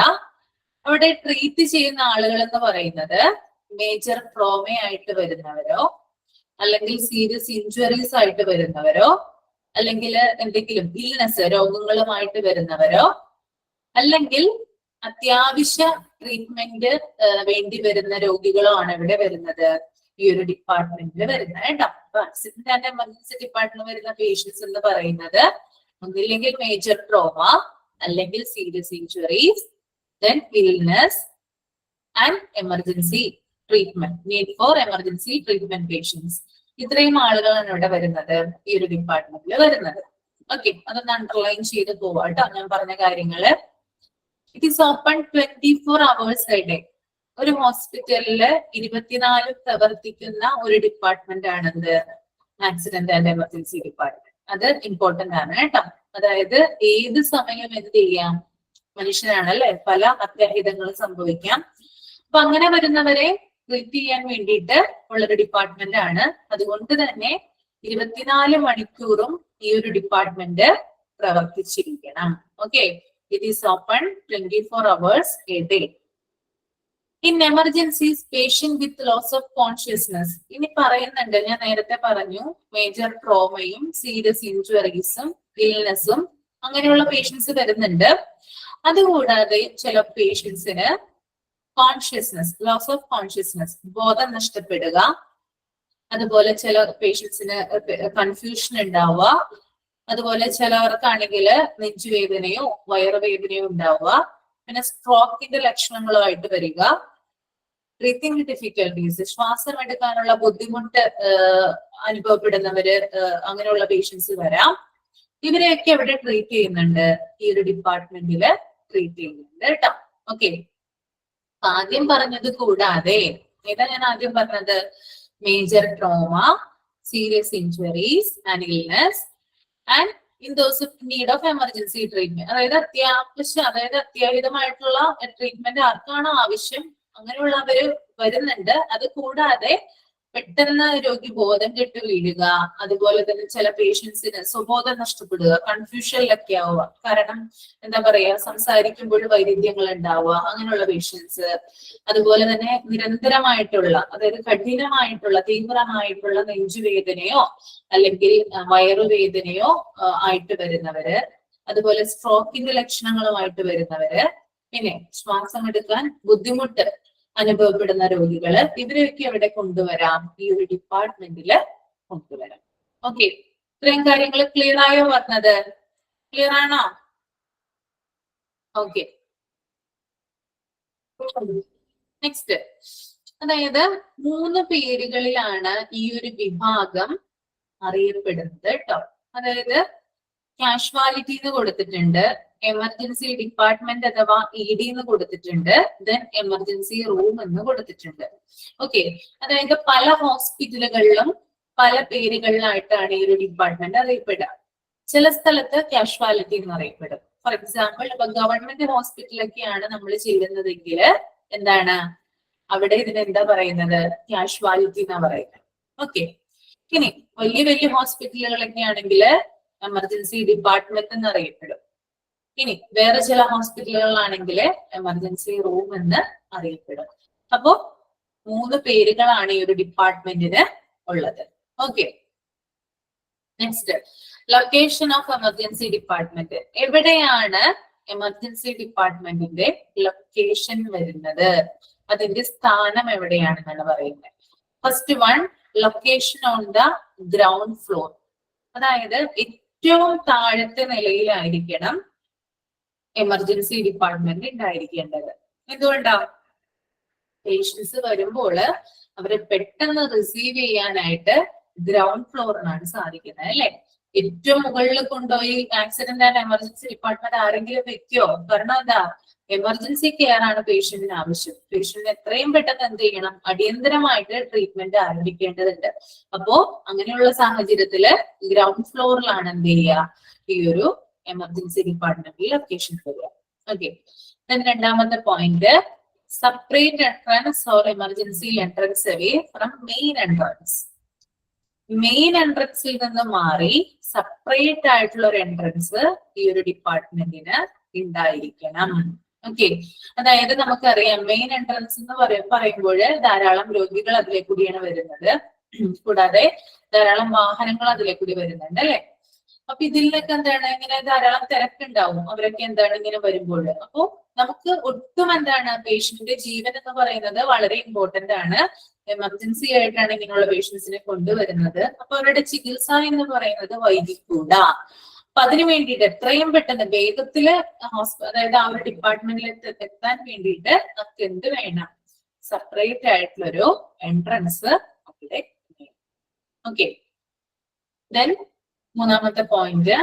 S1: അവിടെ treat ചെയ്യുന്ന ആളുകൾ എന്ന് പറയുന്നത് മേജർ ട്രോമ ആയിട്ട് വരുന്നവരോ, അല്ലെങ്കിൽ സീരിയസ് ഇഞ്ചുറീസ് ആയിട്ട് വരുന്നവരോ, അല്ലെങ്കിൽ എന്തെങ്കിലും ഇൽനെസ് രോഗങ്ങളുമായിട്ട് വരുന്നവരോ, അല്ലെങ്കിൽ അത്യാവശ്യ ട്രീറ്റ്മെന്റ് വേണ്ടി വരുന്ന രോഗികളോ ആണ് ഇവിടെ വരുന്നത്, ഈ ഒരു ഡിപ്പാർട്ട്മെന്റിൽ വരുന്നത് കേട്ടോ. അപ്പൊ ആക്സിഡന്റ് ആൻഡ് എമർജൻസി ഡിപ്പാർട്ട്മെന്റ് വരുന്ന പേഷ്യൻസ് എന്ന് പറയുന്നത് ഒന്നില്ലെങ്കിൽ മേജർ ട്രോമ, അല്ലെങ്കിൽ serious injuries, then illness and emergency treatment, need for emergency treatment patients. ഇത്രയും ആളുകളാണ് ഇവിടെ വരുന്നത്, ഈ ഒരു ഡിപ്പാർട്ട്മെന്റിൽ വരുന്നത്. ഓക്കെ, അതൊന്ന് അണ്ടർലൈൻ ചെയ്ത് പോവാട്ടോ ഞാൻ പറഞ്ഞ കാര്യങ്ങള്. It is open 24 hours a day. ഒരു ഹോസ്പിറ്റലില് 24 പ്രവർത്തിക്കുന്ന ഒരു ഡിപ്പാർട്ട്മെന്റ് ആണെന്ത്, ആക്സിഡന്റ് ആൻഡ് എമർജൻസി ഡിപ്പാർട്ട്മെന്റ്. അത് ഇമ്പോർട്ടന്റ് ആണ് കേട്ടോ. അതായത് ഏത് സമയം എന്ത് ചെയ്യാം, മനുഷ്യനാണ് അല്ലെ, പല അത്യാഹിതങ്ങളും സംഭവിക്കാം. അപ്പൊ അങ്ങനെ വരുന്നവരെ ട്രീറ്റ് ചെയ്യാൻ വേണ്ടിയിട്ട് ഉള്ളൊരു ഡിപ്പാർട്ട്മെന്റ് ആണ്. അതുകൊണ്ട് തന്നെ 24 മണിക്കൂറും ഈ ഒരു ഡിപ്പാർട്ട്മെന്റ് പ്രവർത്തിച്ചിരിക്കണം. Okay, it is open 24 hours a day. In emergencies, patient with loss of consciousness. ഇനി പറയുന്നുണ്ട്, ഞാൻ നേരത്തെ പറഞ്ഞു മേജർ ട്രോമയും സീരിയസ് ഇഞ്ചുറീസും ഇൽനെസ്സും അങ്ങനെയുള്ള പേഷ്യൻസ് വരുന്നുണ്ട്. അതുകൂടാതെ ചില പേഷ്യൻസിന് കോൺഷ്യസ്നസ്, ലോസ് ഓഫ് കോൺഷ്യസ്നസ്, ബോധം നഷ്ടപ്പെടുക, അതുപോലെ ചില പേഷ്യൻസിന് കൺഫ്യൂഷൻ ഉണ്ടാവുക, അതുപോലെ ചിലവർക്കാണെങ്കിൽ നെഞ്ചുവേദനയോ വയറുവേദനയോ ഉണ്ടാവുക, പിന്നെ സ്ട്രോക്കിന്റെ ലക്ഷണങ്ങളുമായിട്ട് വരിക, ബ്രീത്തിങ് ഡിഫിക്കൽട്ടീസ്, ശ്വാസം എടുക്കാനുള്ള ബുദ്ധിമുട്ട് അനുഭവപ്പെടുന്നവര്, അങ്ങനെയുള്ള പേഷ്യൻസ് വരാം. ഇവരെയൊക്കെ എവിടെ ട്രീറ്റ് ചെയ്യുന്നുണ്ട്, ഈ ഒരു ഡിപ്പാർട്ട്മെന്റില് ട്രീറ്റ് ചെയ്യുന്നുണ്ട് കേട്ടോ. ഓക്കെ, ആദ്യം പറഞ്ഞത് കൂടാതെ ഏതാ ഞാൻ ആദ്യം പറഞ്ഞത്, major trauma, serious injuries and illness, and in those of need of emergency treatment. അതായത് അത്യാഹിതമായിട്ടുള്ള ട്രീറ്റ്മെന്റ് ആർക്കാണോ ആവശ്യം അങ്ങനെയുള്ളവര് വരുന്നുണ്ട്. അത് കൂടാതെ പെട്ടെന്ന് രോഗി ബോധം കെട്ട് വീഴുക, അതുപോലെ തന്നെ ചില പേഷ്യൻസിന് സ്വബോധം നഷ്ടപ്പെടുക, കൺഫ്യൂഷനിലൊക്കെ ആവുക, കാരണം എന്താ പറയാ സംസാരിക്കുമ്പോൾ വൈരുദ്ധ്യങ്ങൾ ഉണ്ടാവുക, അങ്ങനെയുള്ള പേഷ്യൻസ്. അതുപോലെ തന്നെ നിരന്തരമായിട്ടുള്ള, അതായത് കഠിനമായിട്ടുള്ള തീവ്രമായിട്ടുള്ള നെഞ്ചുവേദനയോ അല്ലെങ്കിൽ വയറുവേദനയോ ആയിട്ട് വരുന്നവര്, അതുപോലെ സ്ട്രോക്കിന്റെ ലക്ഷണങ്ങളുമായിട്ട് വരുന്നവര്, പിന്നെ ശ്വാസം എടുക്കാൻ ബുദ്ധിമുട്ട് അനുഭവപ്പെടുന്ന രോഗികള്, ഇവരെയൊക്കെ എവിടെ കൊണ്ടുവരാം, ഈ ഒരു ഡിപ്പാർട്ട്മെന്റില് കൊണ്ടുവരാം. ഓക്കെ, ഇത്രയും കാര്യങ്ങൾ ക്ലിയർ ആയോ പറഞ്ഞത്? ക്ലിയർ ആണോ? Okay, next. അതായത് 3 പേരുകളിലാണ് ഈ ഒരു വിഭാഗം അറിയപ്പെടുന്നത് കേട്ടോ. അതായത് കാഷ്വാലിറ്റി എന്ന് കൊടുത്തിട്ടുണ്ട്, എമർജൻസി ഡിപ്പാർട്ട്മെന്റ് അഥവാ ED എന്ന് കൊടുത്തിട്ടുണ്ട്, ദെൻ എമർജൻസി റൂം എന്ന് കൊടുത്തിട്ടുണ്ട്. ഓക്കെ, അതായത് പല ഹോസ്പിറ്റലുകളിലും പല പേരുകളിലായിട്ടാണ് ഈ ഒരു ഡിപ്പാർട്ട്മെന്റ് അറിയപ്പെടുക. ചില സ്ഥലത്ത് കാഷ്വാലിറ്റി എന്ന് അറിയപ്പെടും. ഫോർ എക്സാമ്പിൾ, ഇപ്പൊ ഗവൺമെന്റ് ഹോസ്പിറ്റലൊക്കെയാണ് നമ്മൾ ചെയ്യുന്നതെങ്കിൽ എന്താണ് അവിടെ ഇതിനെന്താ പറയുന്നത്, കാഷ്വാലിറ്റി എന്നാ പറയുന്നത്. ഓക്കെ, ഇനി വലിയ വലിയ ഹോസ്പിറ്റലുകളൊക്കെ ആണെങ്കിൽ എമർജൻസി ഡിപ്പാർട്ട്മെന്റ് എന്ന് അറിയപ്പെടും. ഇനി വേറെ ചില ഹോസ്പിറ്റലുകളാണെങ്കിൽ എമർജൻസി റൂം എന്ന് അറിയപ്പെടും. അപ്പോ 3 പേരുകളാണ് ഈ ഒരു ഡിപ്പാർട്ട്മെന്റിന് ഉള്ളത്. Okay, next location of emergency department. എവിടെയാണ് എമർജൻസി ഡിപ്പാർട്ട്മെന്റിന്റെ ലൊക്കേഷൻ വരുന്നത്? അതിന്റെ സ്ഥാനം എവിടെയാണെന്നാണ് പറയുന്നത്. First one, location on the ground floor. അതായത് ഏറ്റവും താഴത്തെ നിലയിലായിരിക്കണം എമർജൻസി ഡിപ്പാർട്ട്മെന്റ് ഉണ്ടായിരിക്കേണ്ടത്. എന്തുകൊണ്ടാ? പേഷ്യൻസ് വരുമ്പോൾ അവരെ പെട്ടെന്ന് റിസീവ് ചെയ്യാനായിട്ട് ഗ്രൗണ്ട് ഫ്ലോറിനാണ് സാധിക്കുന്നത്, അല്ലെ? ഏറ്റവും മുകളിൽ കൊണ്ടുപോയി ആക്സിഡന്റ് ആൻഡ് എമർജൻസി ഡിപ്പാർട്ട്മെന്റ് ആരെങ്കിലും വെക്കോ? കാരണം എന്താ, എമർജൻസി കെയർ ആണ് പേഷ്യന്റിന് ആവശ്യം. പേഷ്യന്റിന് എത്രയും പെട്ടെന്ന് എന്ത് ചെയ്യണം? അടിയന്തരമായിട്ട് ട്രീറ്റ്മെന്റ് ആരംഭിക്കേണ്ടതുണ്ട്. അപ്പോ അങ്ങനെയുള്ള സാഹചര്യത്തില് ഗ്രൗണ്ട് ഫ്ലോറിലാണ് എന്ത് ചെയ്യുക? ഈ ഒരു എമർജൻസി ഡിപ്പാർട്ട്മെന്റിൽ ലൊക്കേഷൻ വരിക. ഓക്കെ, രണ്ടാമത്തെ point, separate entrance or emergency entrance away from main entrance. Main എൻട്രൻസിൽ നിന്ന് മാറി സെപ്പറേറ്റ് ആയിട്ടുള്ള ഒരു എൻട്രൻസ് ഈ ഒരു ഡിപ്പാർട്ട്മെന്റിന് ഉണ്ടായിരിക്കണം. ഓക്കെ, അതായത് നമുക്കറിയാം മെയിൻ എൻട്രൻസ് എന്ന് പറയുമ്പോൾ ധാരാളം രോഗികൾ അതിലെ കൂടിയാണ് വരുന്നത്, കൂടാതെ ധാരാളം വാഹനങ്ങൾ അതിലെ കൂടി വരുന്നുണ്ട്, അല്ലെ? അപ്പൊ ഇതിലൊക്കെ എന്താണ്, ഇങ്ങനെ ധാരാളം തിരക്കുണ്ടാവും അവരൊക്കെ എന്താണ് ഇങ്ങനെ വരുമ്പോൾ. അപ്പോ നമുക്ക് ഒട്ടും എന്താണ്, പേഷ്യന്റിന്റെ ജീവൻ എന്ന് പറയുന്നത് വളരെ ഇമ്പോർട്ടന്റ് ആണ്. എമർജൻസി ആയിട്ടാണ് ഇങ്ങനെയുള്ള പേഷ്യൻസിനെ കൊണ്ടുവരുന്നത്. അപ്പൊ അവരുടെ ചികിത്സ എന്ന് പറയുന്നത് വൈകിക്കൂടാ. അപ്പൊ അതിനു വേണ്ടിയിട്ട് എത്രയും പെട്ടെന്ന് വേഗത്തില് അതായത് ആ ഒരു ഡിപ്പാർട്ട്മെന്റിൽ എത്താൻ വേണ്ടിയിട്ട് നമുക്ക് എന്ത് വേണം? സെപ്പറേറ്റ് ആയിട്ടുള്ളൊരു എൻട്രൻസ് അവിടെ. ഓക്കെ, ദെൻ മൂന്നാമത്തെ point,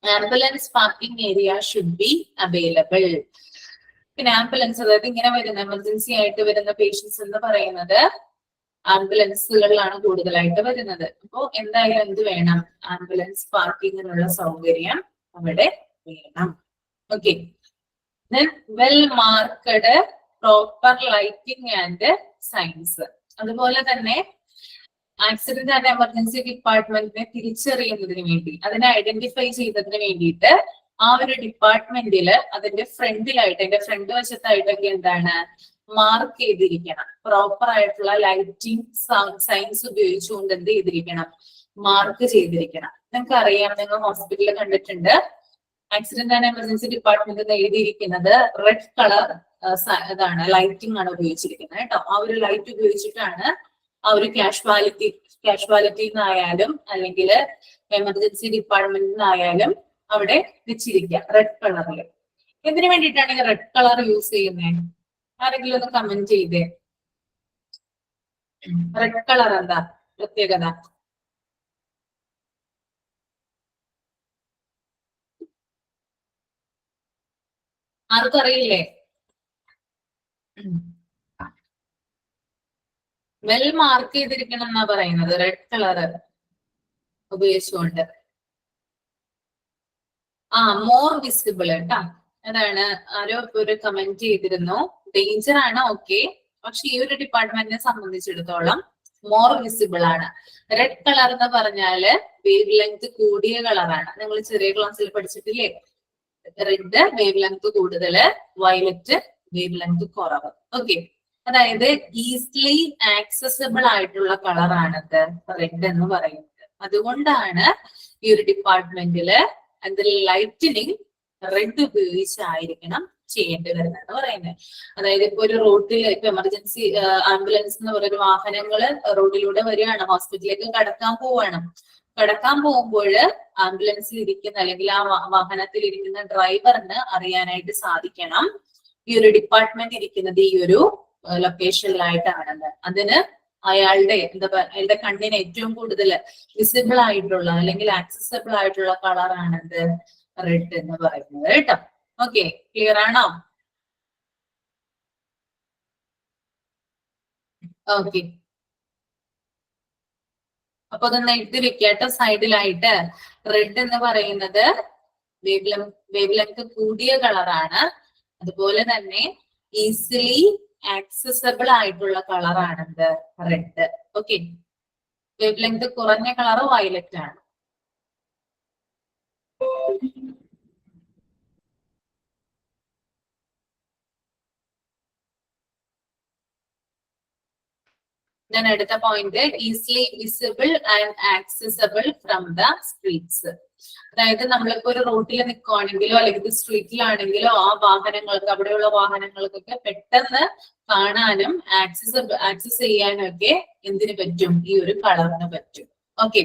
S1: ambulance parking area should be available. പിന്നെ ആംബുലൻസ്, അതായത് ഇങ്ങനെ വരുന്ന എമർജൻസി ആയിട്ട് വരുന്ന പേഷ്യൻസ് എന്ന് പറയുന്നത് ആംബുലൻസുകളിലാണ് കൂടുതലായിട്ട് വരുന്നത്. അപ്പോ എന്തായാലും എന്ത് വേണം? ആംബുലൻസ് പാർക്കിങ്ങിനുള്ള സൗകര്യം അവിടെ വേണം. Okay, then well marked proper lighting and signs. അതുപോലെ തന്നെ ആക്സിഡന്റ് ആൻഡ് എമർജൻസി ഡിപ്പാർട്ട്മെന്റിനെ തിരിച്ചറിയുന്നതിന് വേണ്ടി, അതിനെ ഐഡന്റിഫൈ ചെയ്തതിന് വേണ്ടിയിട്ട് ആ ഒരു ഡിപ്പാർട്ട്മെന്റില് അതിന്റെ ഫ്രണ്ടിലായിട്ട്, അതിന്റെ ഫ്രണ്ട് വശത്തായിട്ടൊക്കെ എന്താണ് മാർക്ക് ചെയ്തിരിക്കണം. പ്രോപ്പർ ആയിട്ടുള്ള ലൈറ്റിംഗ് സൈൻസ് ഉപയോഗിച്ചുകൊണ്ട് എന്ത് ചെയ്തിരിക്കണം? മാർക്ക് ചെയ്തിരിക്കണം. നിങ്ങൾക്ക് അറിയാം, നിങ്ങൾ ഹോസ്പിറ്റലിൽ കണ്ടിട്ടുണ്ട്, ആക്സിഡന്റ് ആൻഡ് എമർജൻസി ഡിപ്പാർട്ട്മെന്റ് എന്ന് എഴുതിയിരിക്കുന്നത് റെഡ് കളർ ഇതാണ്, ലൈറ്റിംഗ് ആണ് ഉപയോഗിച്ചിരിക്കുന്നത് കേട്ടോ. ആ ഒരു ലൈറ്റ് ഉപയോഗിച്ചിട്ടാണ് ആ ഒരു കാഷ്വാലിറ്റിന്നായാലും അല്ലെങ്കിൽ എമർജൻസി ഡിപ്പാർട്ട്മെന്റിനായാലും അവിടെ വെച്ചിരിക്കുക റെഡ് കളറിൽ. എന്തിനു വേണ്ടിയിട്ടാണ് ഈ റെഡ് കളർ യൂസ് ചെയ്യുന്നത്? ആരെങ്കിലും ഒന്ന് കമന്റ് ചെയ്തേ. റെഡ് കളർ എന്താ പ്രത്യേകത? ആർക്കറിയില്ലേ? വെൽ മാർക്ക് ചെയ്തിരിക്കണം എന്നാ പറയുന്നത്, റെഡ് കളറ് ഉപയോഗിച്ചുകൊണ്ട്. മോർ വിസിബിൾ കേട്ടാ. അതാണ് ആരോ ഒരു കമന്റ് ചെയ്തിരുന്നു, ഡേഞ്ചർ ആണ്, ഓക്കെ, പക്ഷെ ഈ ഒരു ഡിപ്പാർട്ട്മെന്റിനെ സംബന്ധിച്ചിടത്തോളം മോർ വിസിബിൾ ആണ്. റെഡ് കളർ എന്ന് പറഞ്ഞാല് വേവ് ലെങ്ത് കൂടിയ കളറാണ്. നിങ്ങൾ ചെറിയ ക്ലാസ്സിൽ പഠിച്ചിട്ടില്ലേ? റെഡ് വേവ് ലെങ്ത് കൂടുതല്, വയലറ്റ് വേവ് ലെങ്ത് കുറവ്. ഓക്കെ, അതായത് ഈസിലി ആക്സസിബിൾ ആയിട്ടുള്ള കളറാണത് റെഡ് എന്ന് പറയുന്നത്. അതുകൊണ്ടാണ് ഈ ഒരു ഡിപ്പാർട്ട്മെന്റില് അതിൽ ലൈറ്റനിങ് റെഡ് ഉപയോഗിച്ചായിരിക്കണം ചെയ്യേണ്ടി വരുന്നത് പറയുന്നത്. അതായത് ഇപ്പൊ ഒരു റോഡിൽ ഇപ്പൊ എമർജൻസി ആംബുലൻസ് എന്ന് പറയുന്ന വാഹനങ്ങള് റോഡിലൂടെ വരികയാണ്, ഹോസ്പിറ്റലിലേക്ക് കടക്കാൻ പോകുമ്പോൾ ആംബുലൻസിൽ ഇരിക്കുന്ന അല്ലെങ്കിൽ ആ വാഹനത്തിൽ ഇരിക്കുന്ന ഡ്രൈവറിന് അറിയാനായിട്ട് സാധിക്കണം ഈ ഒരു ഡിപ്പാർട്ട്മെന്റ് ഇരിക്കുന്നത് ഈ ഒരു ലൊക്കേഷനിലായിട്ടാണെന്ന്. അതിന് അയാളുടെ കണ്ണിന് ഏറ്റവും കൂടുതൽ വിസിബിൾ ആയിട്ടുള്ള അല്ലെങ്കിൽ ആക്സസിബിൾ ആയിട്ടുള്ള കളറാണത് റെഡ് എന്ന് പറയുന്നത് കേട്ടോ. ഓക്കെ, ക്ലിയർ ആണോ? ഓക്കെ, അപ്പൊ അതൊന്ന് എഴുതി വെക്കാട്ടോ സൈഡിലായിട്ട്. റെഡ് എന്ന് പറയുന്നത് വേവ് ലെങ്ത് കൂടിയ കളറാണ്. അതുപോലെ തന്നെ ഈസിലി ആക്സസിബിൾ ആയിട്ടുള്ള കളറാണത് റെഡ്. ഓക്കെ, വേവ് ലെങ്ത് കുറഞ്ഞ കളർ വയലറ്റ് ആണ്. ഞാൻ അടുത്ത point easily visible and accessible from the streets. അതായത് നമ്മളിപ്പോ ഒരു റോട്ടിൽ നിൽക്കുവാണെങ്കിലോ അല്ലെങ്കിൽ സ്ട്രീറ്റിലാണെങ്കിലോ ആ വാഹനങ്ങൾക്ക്, അവിടെയുള്ള വാഹനങ്ങൾക്കൊക്കെ പെട്ടെന്ന് കാണാനും ആക്സസ് ചെയ്യാനും ഒക്കെ എന്തിനു പറ്റും? ഈ ഒരു കളറിന് പറ്റും. ഓക്കെ,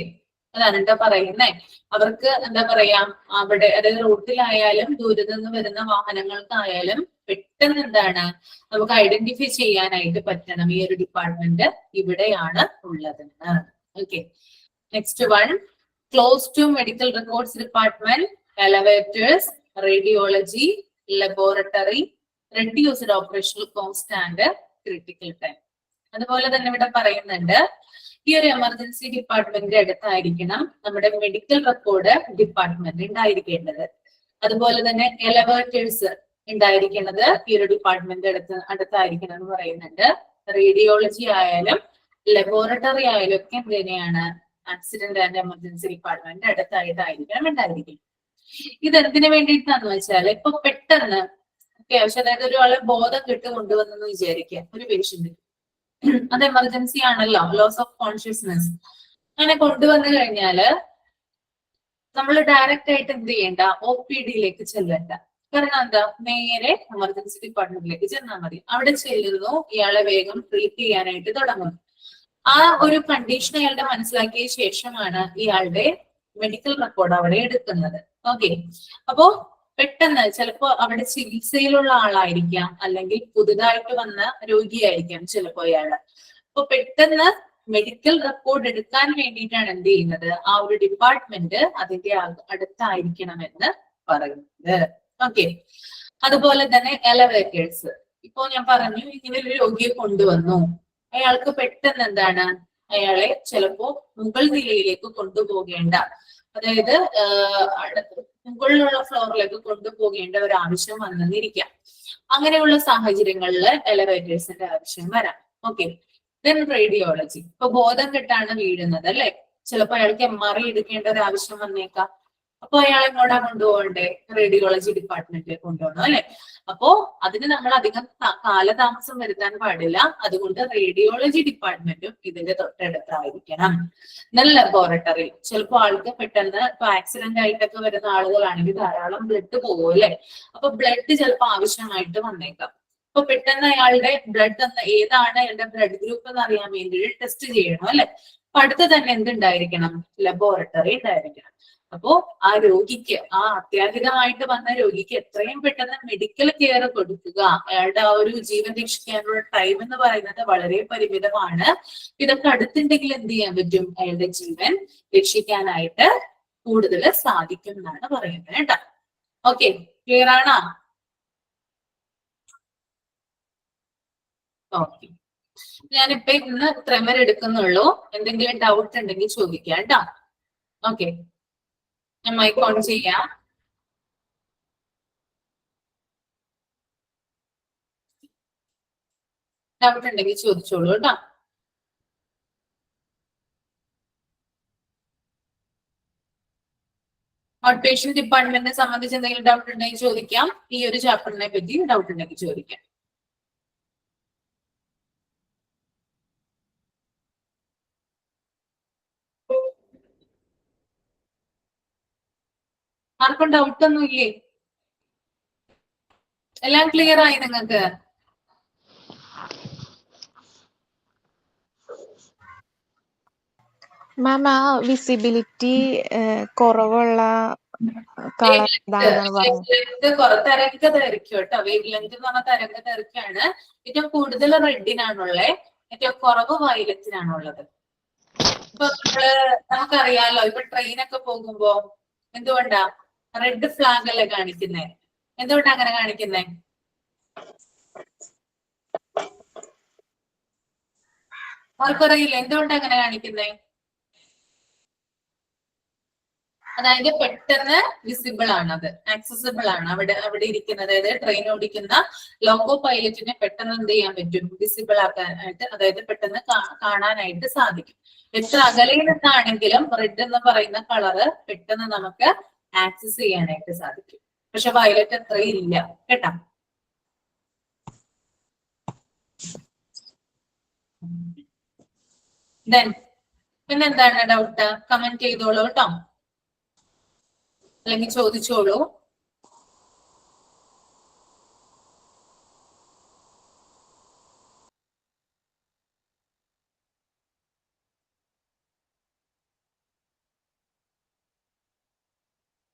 S1: അതാണ് എന്താ പറയുന്നേ. അവർക്ക് എന്താ പറയാ, അവിടെ അതായത് റോട്ടിലായാലും ദൂരത്തു നിന്ന് വരുന്ന വാഹനങ്ങൾക്കായാലും പെട്ടെന്ന് എന്താണ് നമുക്ക് ഐഡന്റിഫൈ ചെയ്യാനായിട്ട് പറ്റണം. ഈ ഒരു ഡിപ്പാർട്ട്മെന്റ് ഇവിടെയാണ് ഉള്ളത്. Okay, next one, close to medical records department, elevators, radiology, laboratory, reduced operational cost and critical time. അതുപോലെ തന്നെ ഇവിടെ പറയുന്നുണ്ട് ഈ ഒരു എമർജൻസി ഡിപ്പാർട്ട്മെന്റിന്റെ അടുത്തായിരിക്കണം നമ്മുടെ മെഡിക്കൽ റെക്കോർഡ് ഡിപ്പാർട്ട്മെന്റ് ഉണ്ടായിരിക്കേണ്ടത്. അതുപോലെ തന്നെ എലവേറ്റേഴ്സ് ഉണ്ടായിരിക്കുന്നത് ഈ ഒരു ഡിപ്പാർട്ട്മെന്റ് അടുത്തായിരിക്കണം എന്ന് പറയുന്നുണ്ട്. റേഡിയോളജി ആയാലും ലബോറട്ടറി ആയാലും ഒക്കെ എന്ത് തന്നെയാണ്? ആക്സിഡന്റ് ആൻഡ് എമർജൻസി ഡിപ്പാർട്ട്മെന്റ് അടുത്തായിട്ടായിരിക്കണം ഉണ്ടായിരിക്കും. ഇതെന്തിനു വേണ്ടിയിട്ടാന്ന് വെച്ചാൽ ഇപ്പൊ പെട്ടെന്ന് അത്യാവശ്യം, അതായത് ഒരാളെ ബോധം കെട്ട് കൊണ്ടുവന്നെന്ന് വിചാരിക്കുക, ഒരു പേഷ്യന്റ്, അത് എമർജൻസി ആണല്ലോ, ലോസ് ഓഫ് കോൺഷ്യസ്നെസ്. അങ്ങനെ കൊണ്ടുവന്നു കഴിഞ്ഞാല് നമ്മൾ ഡയറക്റ്റ് ആയിട്ട് എന്ത് ചെയ്യണ്ട? OPD ചെല്ലണ്ട. കാരണം എന്താ? നേരെ എമർജൻസി ഡിപ്പാർട്ട്മെന്റിലേക്ക് ചെന്നാൽ മതി. അവിടെ ചെല്ലുന്നു, ഇയാളെ വേഗം ട്രീറ്റ് ചെയ്യാനായിട്ട് തുടങ്ങുന്നു. ആ ഒരു കണ്ടീഷൻ അയാളുടെ മനസ്സിലാക്കിയ ശേഷമാണ് ഇയാളുടെ മെഡിക്കൽ റെക്കോർഡ് അവിടെ എടുക്കുന്നത്. ഓക്കെ, അപ്പോ പെട്ടെന്ന് ചിലപ്പോ അവിടെ ചികിത്സയിലുള്ള ആളായിരിക്കാം, അല്ലെങ്കിൽ പുതുതായിട്ട് വന്ന രോഗിയായിരിക്കാം ചിലപ്പോ അയാള്. അപ്പൊ പെട്ടെന്ന് മെഡിക്കൽ റെക്കോർഡ് എടുക്കാൻ വേണ്ടിയിട്ടാണ് എന്ത് ചെയ്യുന്നത്? ആ ഒരു ഡിപ്പാർട്ട്മെന്റ് അതിന്റെ അടുത്തായിരിക്കണമെന്ന് പറയുന്നത്. ഓക്കെ, അതുപോലെ തന്നെ എലവേറ്റേഴ്സ്. ഇപ്പോ ഞാൻ പറഞ്ഞു, ഇങ്ങനെ ഒരു രോഗിയെ കൊണ്ടുവന്നു, അയാൾക്ക് പെട്ടെന്ന് എന്താണ്, അയാളെ ചിലപ്പോ മുകൾ നിലയിലേക്ക് കൊണ്ടുപോകേണ്ട, അതായത് മുകളിലുള്ള ഫ്ലോറിലേക്ക് കൊണ്ടുപോകേണ്ട ഒരു ആവശ്യം വന്നെന്നിരിക്കാം. അങ്ങനെയുള്ള സാഹചര്യങ്ങളിൽ എലവേറ്റേഴ്സിന്റെ ആവശ്യം വരാം. Okay, then radiology. ഇപ്പൊ ബോധം കെട്ടാണ് വീഴുന്നത് അല്ലെ, ചിലപ്പോ അയാൾക്ക് MRI എടുക്കേണ്ട ഒരു ആവശ്യം വന്നേക്കാം. അപ്പൊ അയാൾ എങ്ങോട്ടാ കൊണ്ടുപോകണ്ടേ? റേഡിയോളജി ഡിപ്പാർട്ട്മെന്റിലേക്ക് കൊണ്ടുപോകണം അല്ലെ. അപ്പോ അതിന് നമ്മൾ അധികം കാലതാമസം വരുത്താൻ പാടില്ല. അതുകൊണ്ട് റേഡിയോളജി ഡിപ്പാർട്ട്മെന്റും ഇതിന്റെ തൊട്ടടുത്തായിരിക്കണം. ലബോറട്ടറി, ചിലപ്പോ ആൾക്ക് പെട്ടെന്ന് ഇപ്പൊ ആക്സിഡന്റ് ആയിട്ടൊക്കെ വരുന്ന ആളുകളാണെങ്കിൽ ധാരാളം ബ്ലഡ് പോകും അല്ലെ. അപ്പൊ ബ്ലഡ് ചിലപ്പോൾ ആവശ്യമായിട്ട് വന്നേക്കാം. അപ്പൊ പെട്ടെന്ന് അയാളുടെ ബ്ലഡ് ഏതാണ് അയാളുടെ ബ്ലഡ് ഗ്രൂപ്പ് എന്ന് അറിയാൻ വേണ്ടി ടെസ്റ്റ് ചെയ്യണം അല്ലെ. അപ്പൊ അടുത്ത് തന്നെ എന്തുണ്ടായിരിക്കണം? ലബോറട്ടറി ഉണ്ടായിരിക്കണം. അപ്പോ ആ രോഗിക്ക്, ആ അത്യാഹിതമായിട്ട് വന്ന രോഗിക്ക് എത്രയും പെട്ടെന്ന് മെഡിക്കൽ കെയർ കൊടുക്കുക. അയാളുടെ ആ ഒരു ജീവൻ രക്ഷിക്കാനുള്ള ടൈം എന്ന് പറയുന്നത് വളരെ പരിമിതമാണ്. ഇതൊക്കെ അടുത്തുണ്ടെങ്കിൽ എന്ത് ചെയ്യാൻ പറ്റും? അയാളുടെ ജീവൻ രക്ഷിക്കാനായിട്ട് കൂടുതൽ സാധിക്കും എന്നാണ് പറയുന്നത് കേട്ടോ. ഓക്കെ, ക്ലിയർ ആണോ? ഓക്കെ, ഞാനിപ്പോ ഇന്ന് ട്രെമർ എടുക്കുന്നുള്ളൂ. എന്തെങ്കിലും ഡൗട്ട് ഉണ്ടെങ്കിൽ ചോദിക്കാം കേട്ടോ. ഓക്കെ, ഞാൻ മൈക്ക് ഓൺ ചെയ്യാം. ഡൗട്ട് ഉണ്ടെങ്കിൽ ചോദിച്ചോളൂ കേട്ടോ. ഔട്ട് പേഷ്യന്റ് ഡിപ്പാർട്ട്മെന്റിനെ സംബന്ധിച്ച് എന്തെങ്കിലും ഡൗട്ട് ഉണ്ടെങ്കിൽ ചോദിക്കാം. ഈ ഒരു ചാപ്റ്ററിനെ പറ്റി ഡൗട്ട് ഉണ്ടെങ്കിൽ ചോദിക്കാം. ആർക്കും ഡൗട്ട് ഒന്നും ഇല്ലേ? എല്ലാം ക്ലിയർ ആയി നിങ്ങൾക്ക്?
S3: മാം, ആ വിസിബിലിറ്റി കുറവുള്ള കളർ എന്താണെന്നാണ് പറയുന്നത്.
S1: തരംഗദൈർഘ്യം കേട്ടോ. വേവ് ലെങ്ത് എന്ന് പറഞ്ഞ തരംഗദൈർഘ്യമാണ്. ഏറ്റവും കൂടുതൽ റെഡിനാണുള്ളത്, ഏറ്റവും കുറവ് വയലറ്റിനാണുള്ളത്. ഇപ്പൊ നമുക്കറിയാലോ, ഇപ്പൊ ട്രെയിനൊക്കെ പോകുമ്പോ എന്തുകൊണ്ടാ റെഡ് ഫ്ലാഗ് അല്ലേ കാണിക്കുന്നേ? എന്തുകൊണ്ടാ അങ്ങനെ കാണിക്കുന്നേ? ആർക്കറിയില്ല എന്തുകൊണ്ടാ അങ്ങനെ കാണിക്കുന്നേ? അതായത് പെട്ടെന്ന് വിസിബിൾ ആണ്, അത് ആക്സസിബിൾ ആണ്. അവിടെ ഇരിക്കുന്ന, അതായത് ട്രെയിൻ ഓടിക്കുന്ന ലോക്കോ പൈലറ്റിനെ പെട്ടെന്ന് എന്ത് ചെയ്യാൻ പറ്റും? വിസിബിൾ ആക്കാനായിട്ട്, അതായത് പെട്ടെന്ന് കാണാനായിട്ട് സാധിക്കും. എത്ര അകലയിൽ നിന്നാണെങ്കിലും റെഡ് എന്ന് പറയുന്ന കളറ് പെട്ടെന്ന് നമുക്ക് ആക്സസ് ചെയ്യാനായിട്ട് സാധിക്കും. പക്ഷെ വയലറ്റ് അത്രയും ഇല്ല കേട്ടോ. ദെൻ പിന്നെന്താണ് ഡൗട്ട്? കമന്റ് ചെയ്തോളൂ കേട്ടോ, അല്ലെങ്കിൽ ചോദിച്ചോളൂ.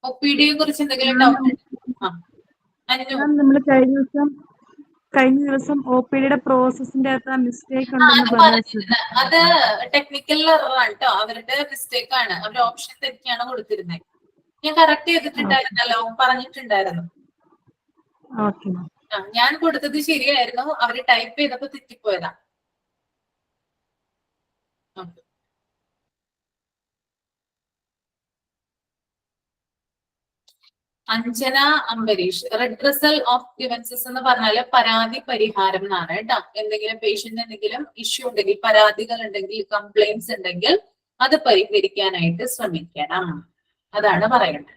S1: ഒപിഡിയെ കുറിച്ച് എന്തെങ്കിലും ഡൗട്ട്?
S2: നമ്മൾ കഴിഞ്ഞ ദിവസം OPD പ്രോസസ്സിന്റെ അകത്ത് മിസ്റ്റേക്ക് ഉണ്ടെന്ന് പറഞ്ഞു.
S1: അത് ടെക്നിക്കൽ ആണ് കേട്ടോ, അവരുടെ മിസ്റ്റേക്ക് ആണ്. അവർ ഓപ്ഷൻ തെറ്റിയാണ് കൊടുത്തിരുന്നത്. ഞാൻ കറക്റ്റ് ചെയ്തിട്ടുണ്ടായിരുന്നല്ലോ, പറഞ്ഞിട്ടുണ്ടായിരുന്നു. ഞാൻ കൊടുത്തത് ശരിയായിരുന്നു, അവര് ടൈപ്പ് ചെയ്തപ്പോ തെറ്റിപ്പോയതാ. Anjana Ambareesh, redressal of grievances എന്ന് പറഞ്ഞാല് പരാതി പരിഹാരം എന്നാണ് കേട്ടോ. എന്തെങ്കിലും പേഷ്യന്റ് എന്തെങ്കിലും ഇഷ്യൂ ഉണ്ടെങ്കിൽ, പരാതികൾ ഉണ്ടെങ്കിൽ, കംപ്ലൈന്റ്സ് ഉണ്ടെങ്കിൽ അത് പരിഹരിക്കാനായിട്ട് ശ്രമിക്കണം, അതാണ് പറയുന്നത്.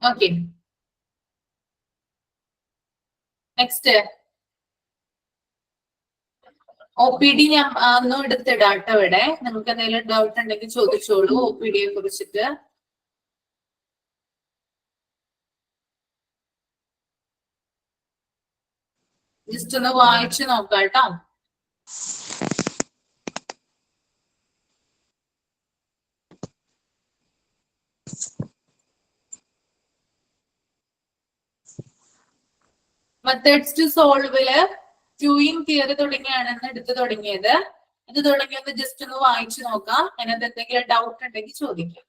S1: ഓക്കെ, നെക്സ്റ്റ് OPD ഞാൻ ഒന്നും എടുത്തിടാട്ടോ ഇവിടെ. നിങ്ങൾക്ക് എന്തെങ്കിലും ഡൗട്ട് ഉണ്ടെങ്കിൽ ചോദിച്ചോളൂ OPDയെ കുറിച്ചിട്ട്. ജസ്റ്റ് ഒന്ന് വായിച്ചു നോക്കാം കേട്ടോ. മെത്തേഡ്സ് ടു സോൾവില് ക്യൂയിങ് തിയറി തുടങ്ങിയാണെന്ന് എടുത്തു തുടങ്ങിയത്. ഇത് തുടങ്ങിയൊന്ന് ജസ്റ്റ് ഒന്ന് വായിച്ചു നോക്കാം. അതിനകത്ത് എന്തെങ്കിലും ഡൗട്ട് ഉണ്ടെങ്കിൽ ചോദിക്കാം.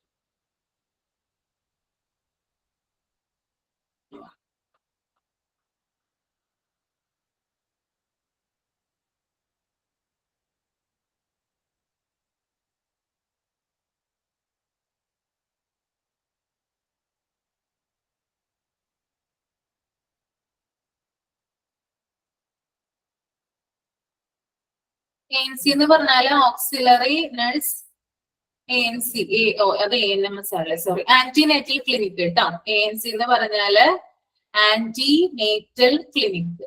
S1: ANC എന്ന് പറഞ്ഞാല് ഓക്സിലറി നഴ്സ്, ANC അത് ANMS അല്ലേ, സോറി, ആന്റിനേറ്റൽ ക്ലിനിക് കേട്ടോ. ANC എന്ന് പറഞ്ഞാല് antenatal clinic.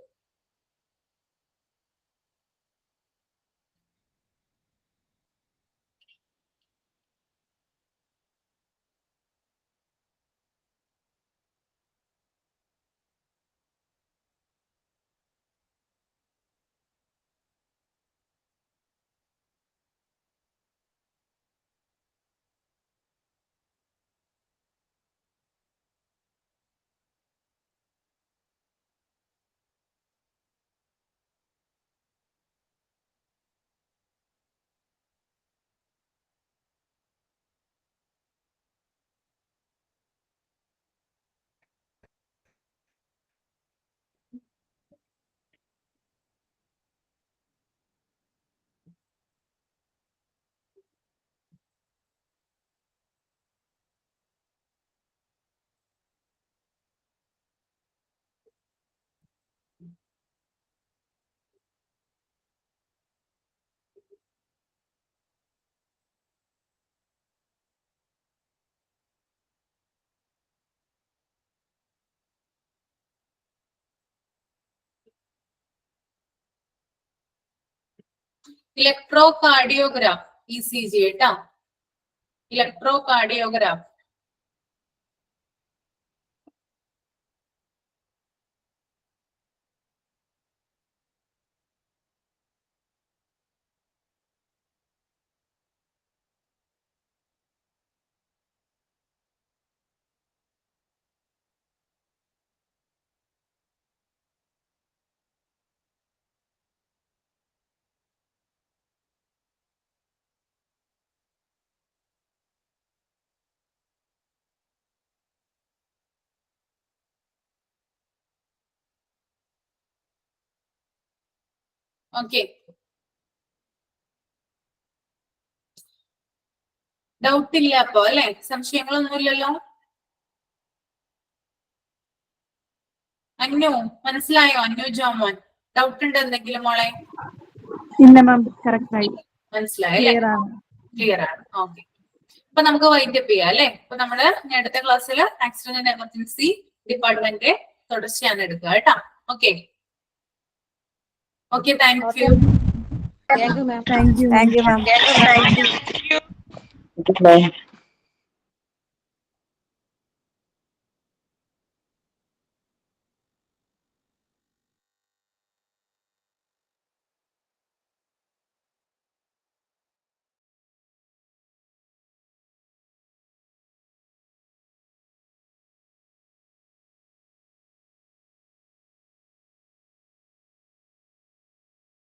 S1: Electro cardiograph, ECG കേട്ടോ. Electro cardiograph. ഓക്കെ, ഡൗട്ട് ഇല്ല അപ്പൊ അല്ലെ? സംശയങ്ങളൊന്നുമില്ലല്ലോ? അന്നു മനസ്സിലായോ? അന്നു ജോമോൻ ഡൗട്ട് ഉണ്ട് എന്തെങ്കിലും മോളെ?
S2: ഇല്ല മാം, കറക്റ്റ് ആയി.
S1: മനസ്സിലായി അല്ലേ?
S2: ക്ലിയർ ആണ്.
S1: ക്ലിയർ ആണ്. ഓക്കെ. അപ്പൊ നമുക്ക് വൈൻഡപ്പ് ചെയ്യാം അല്ലെ? അപ്പൊ നമ്മള് അടുത്ത ക്ലാസ്സിൽ ആക്സിഡന്റ് ആൻഡ് എമർജൻസി ഡിപ്പാർട്ട്മെന്റ് തുടർച്ചയാണ് എടുക്കുക കേട്ടോ. Okay okay, thank you.
S2: Thank you ma'am.
S4: Thank you, ma'am.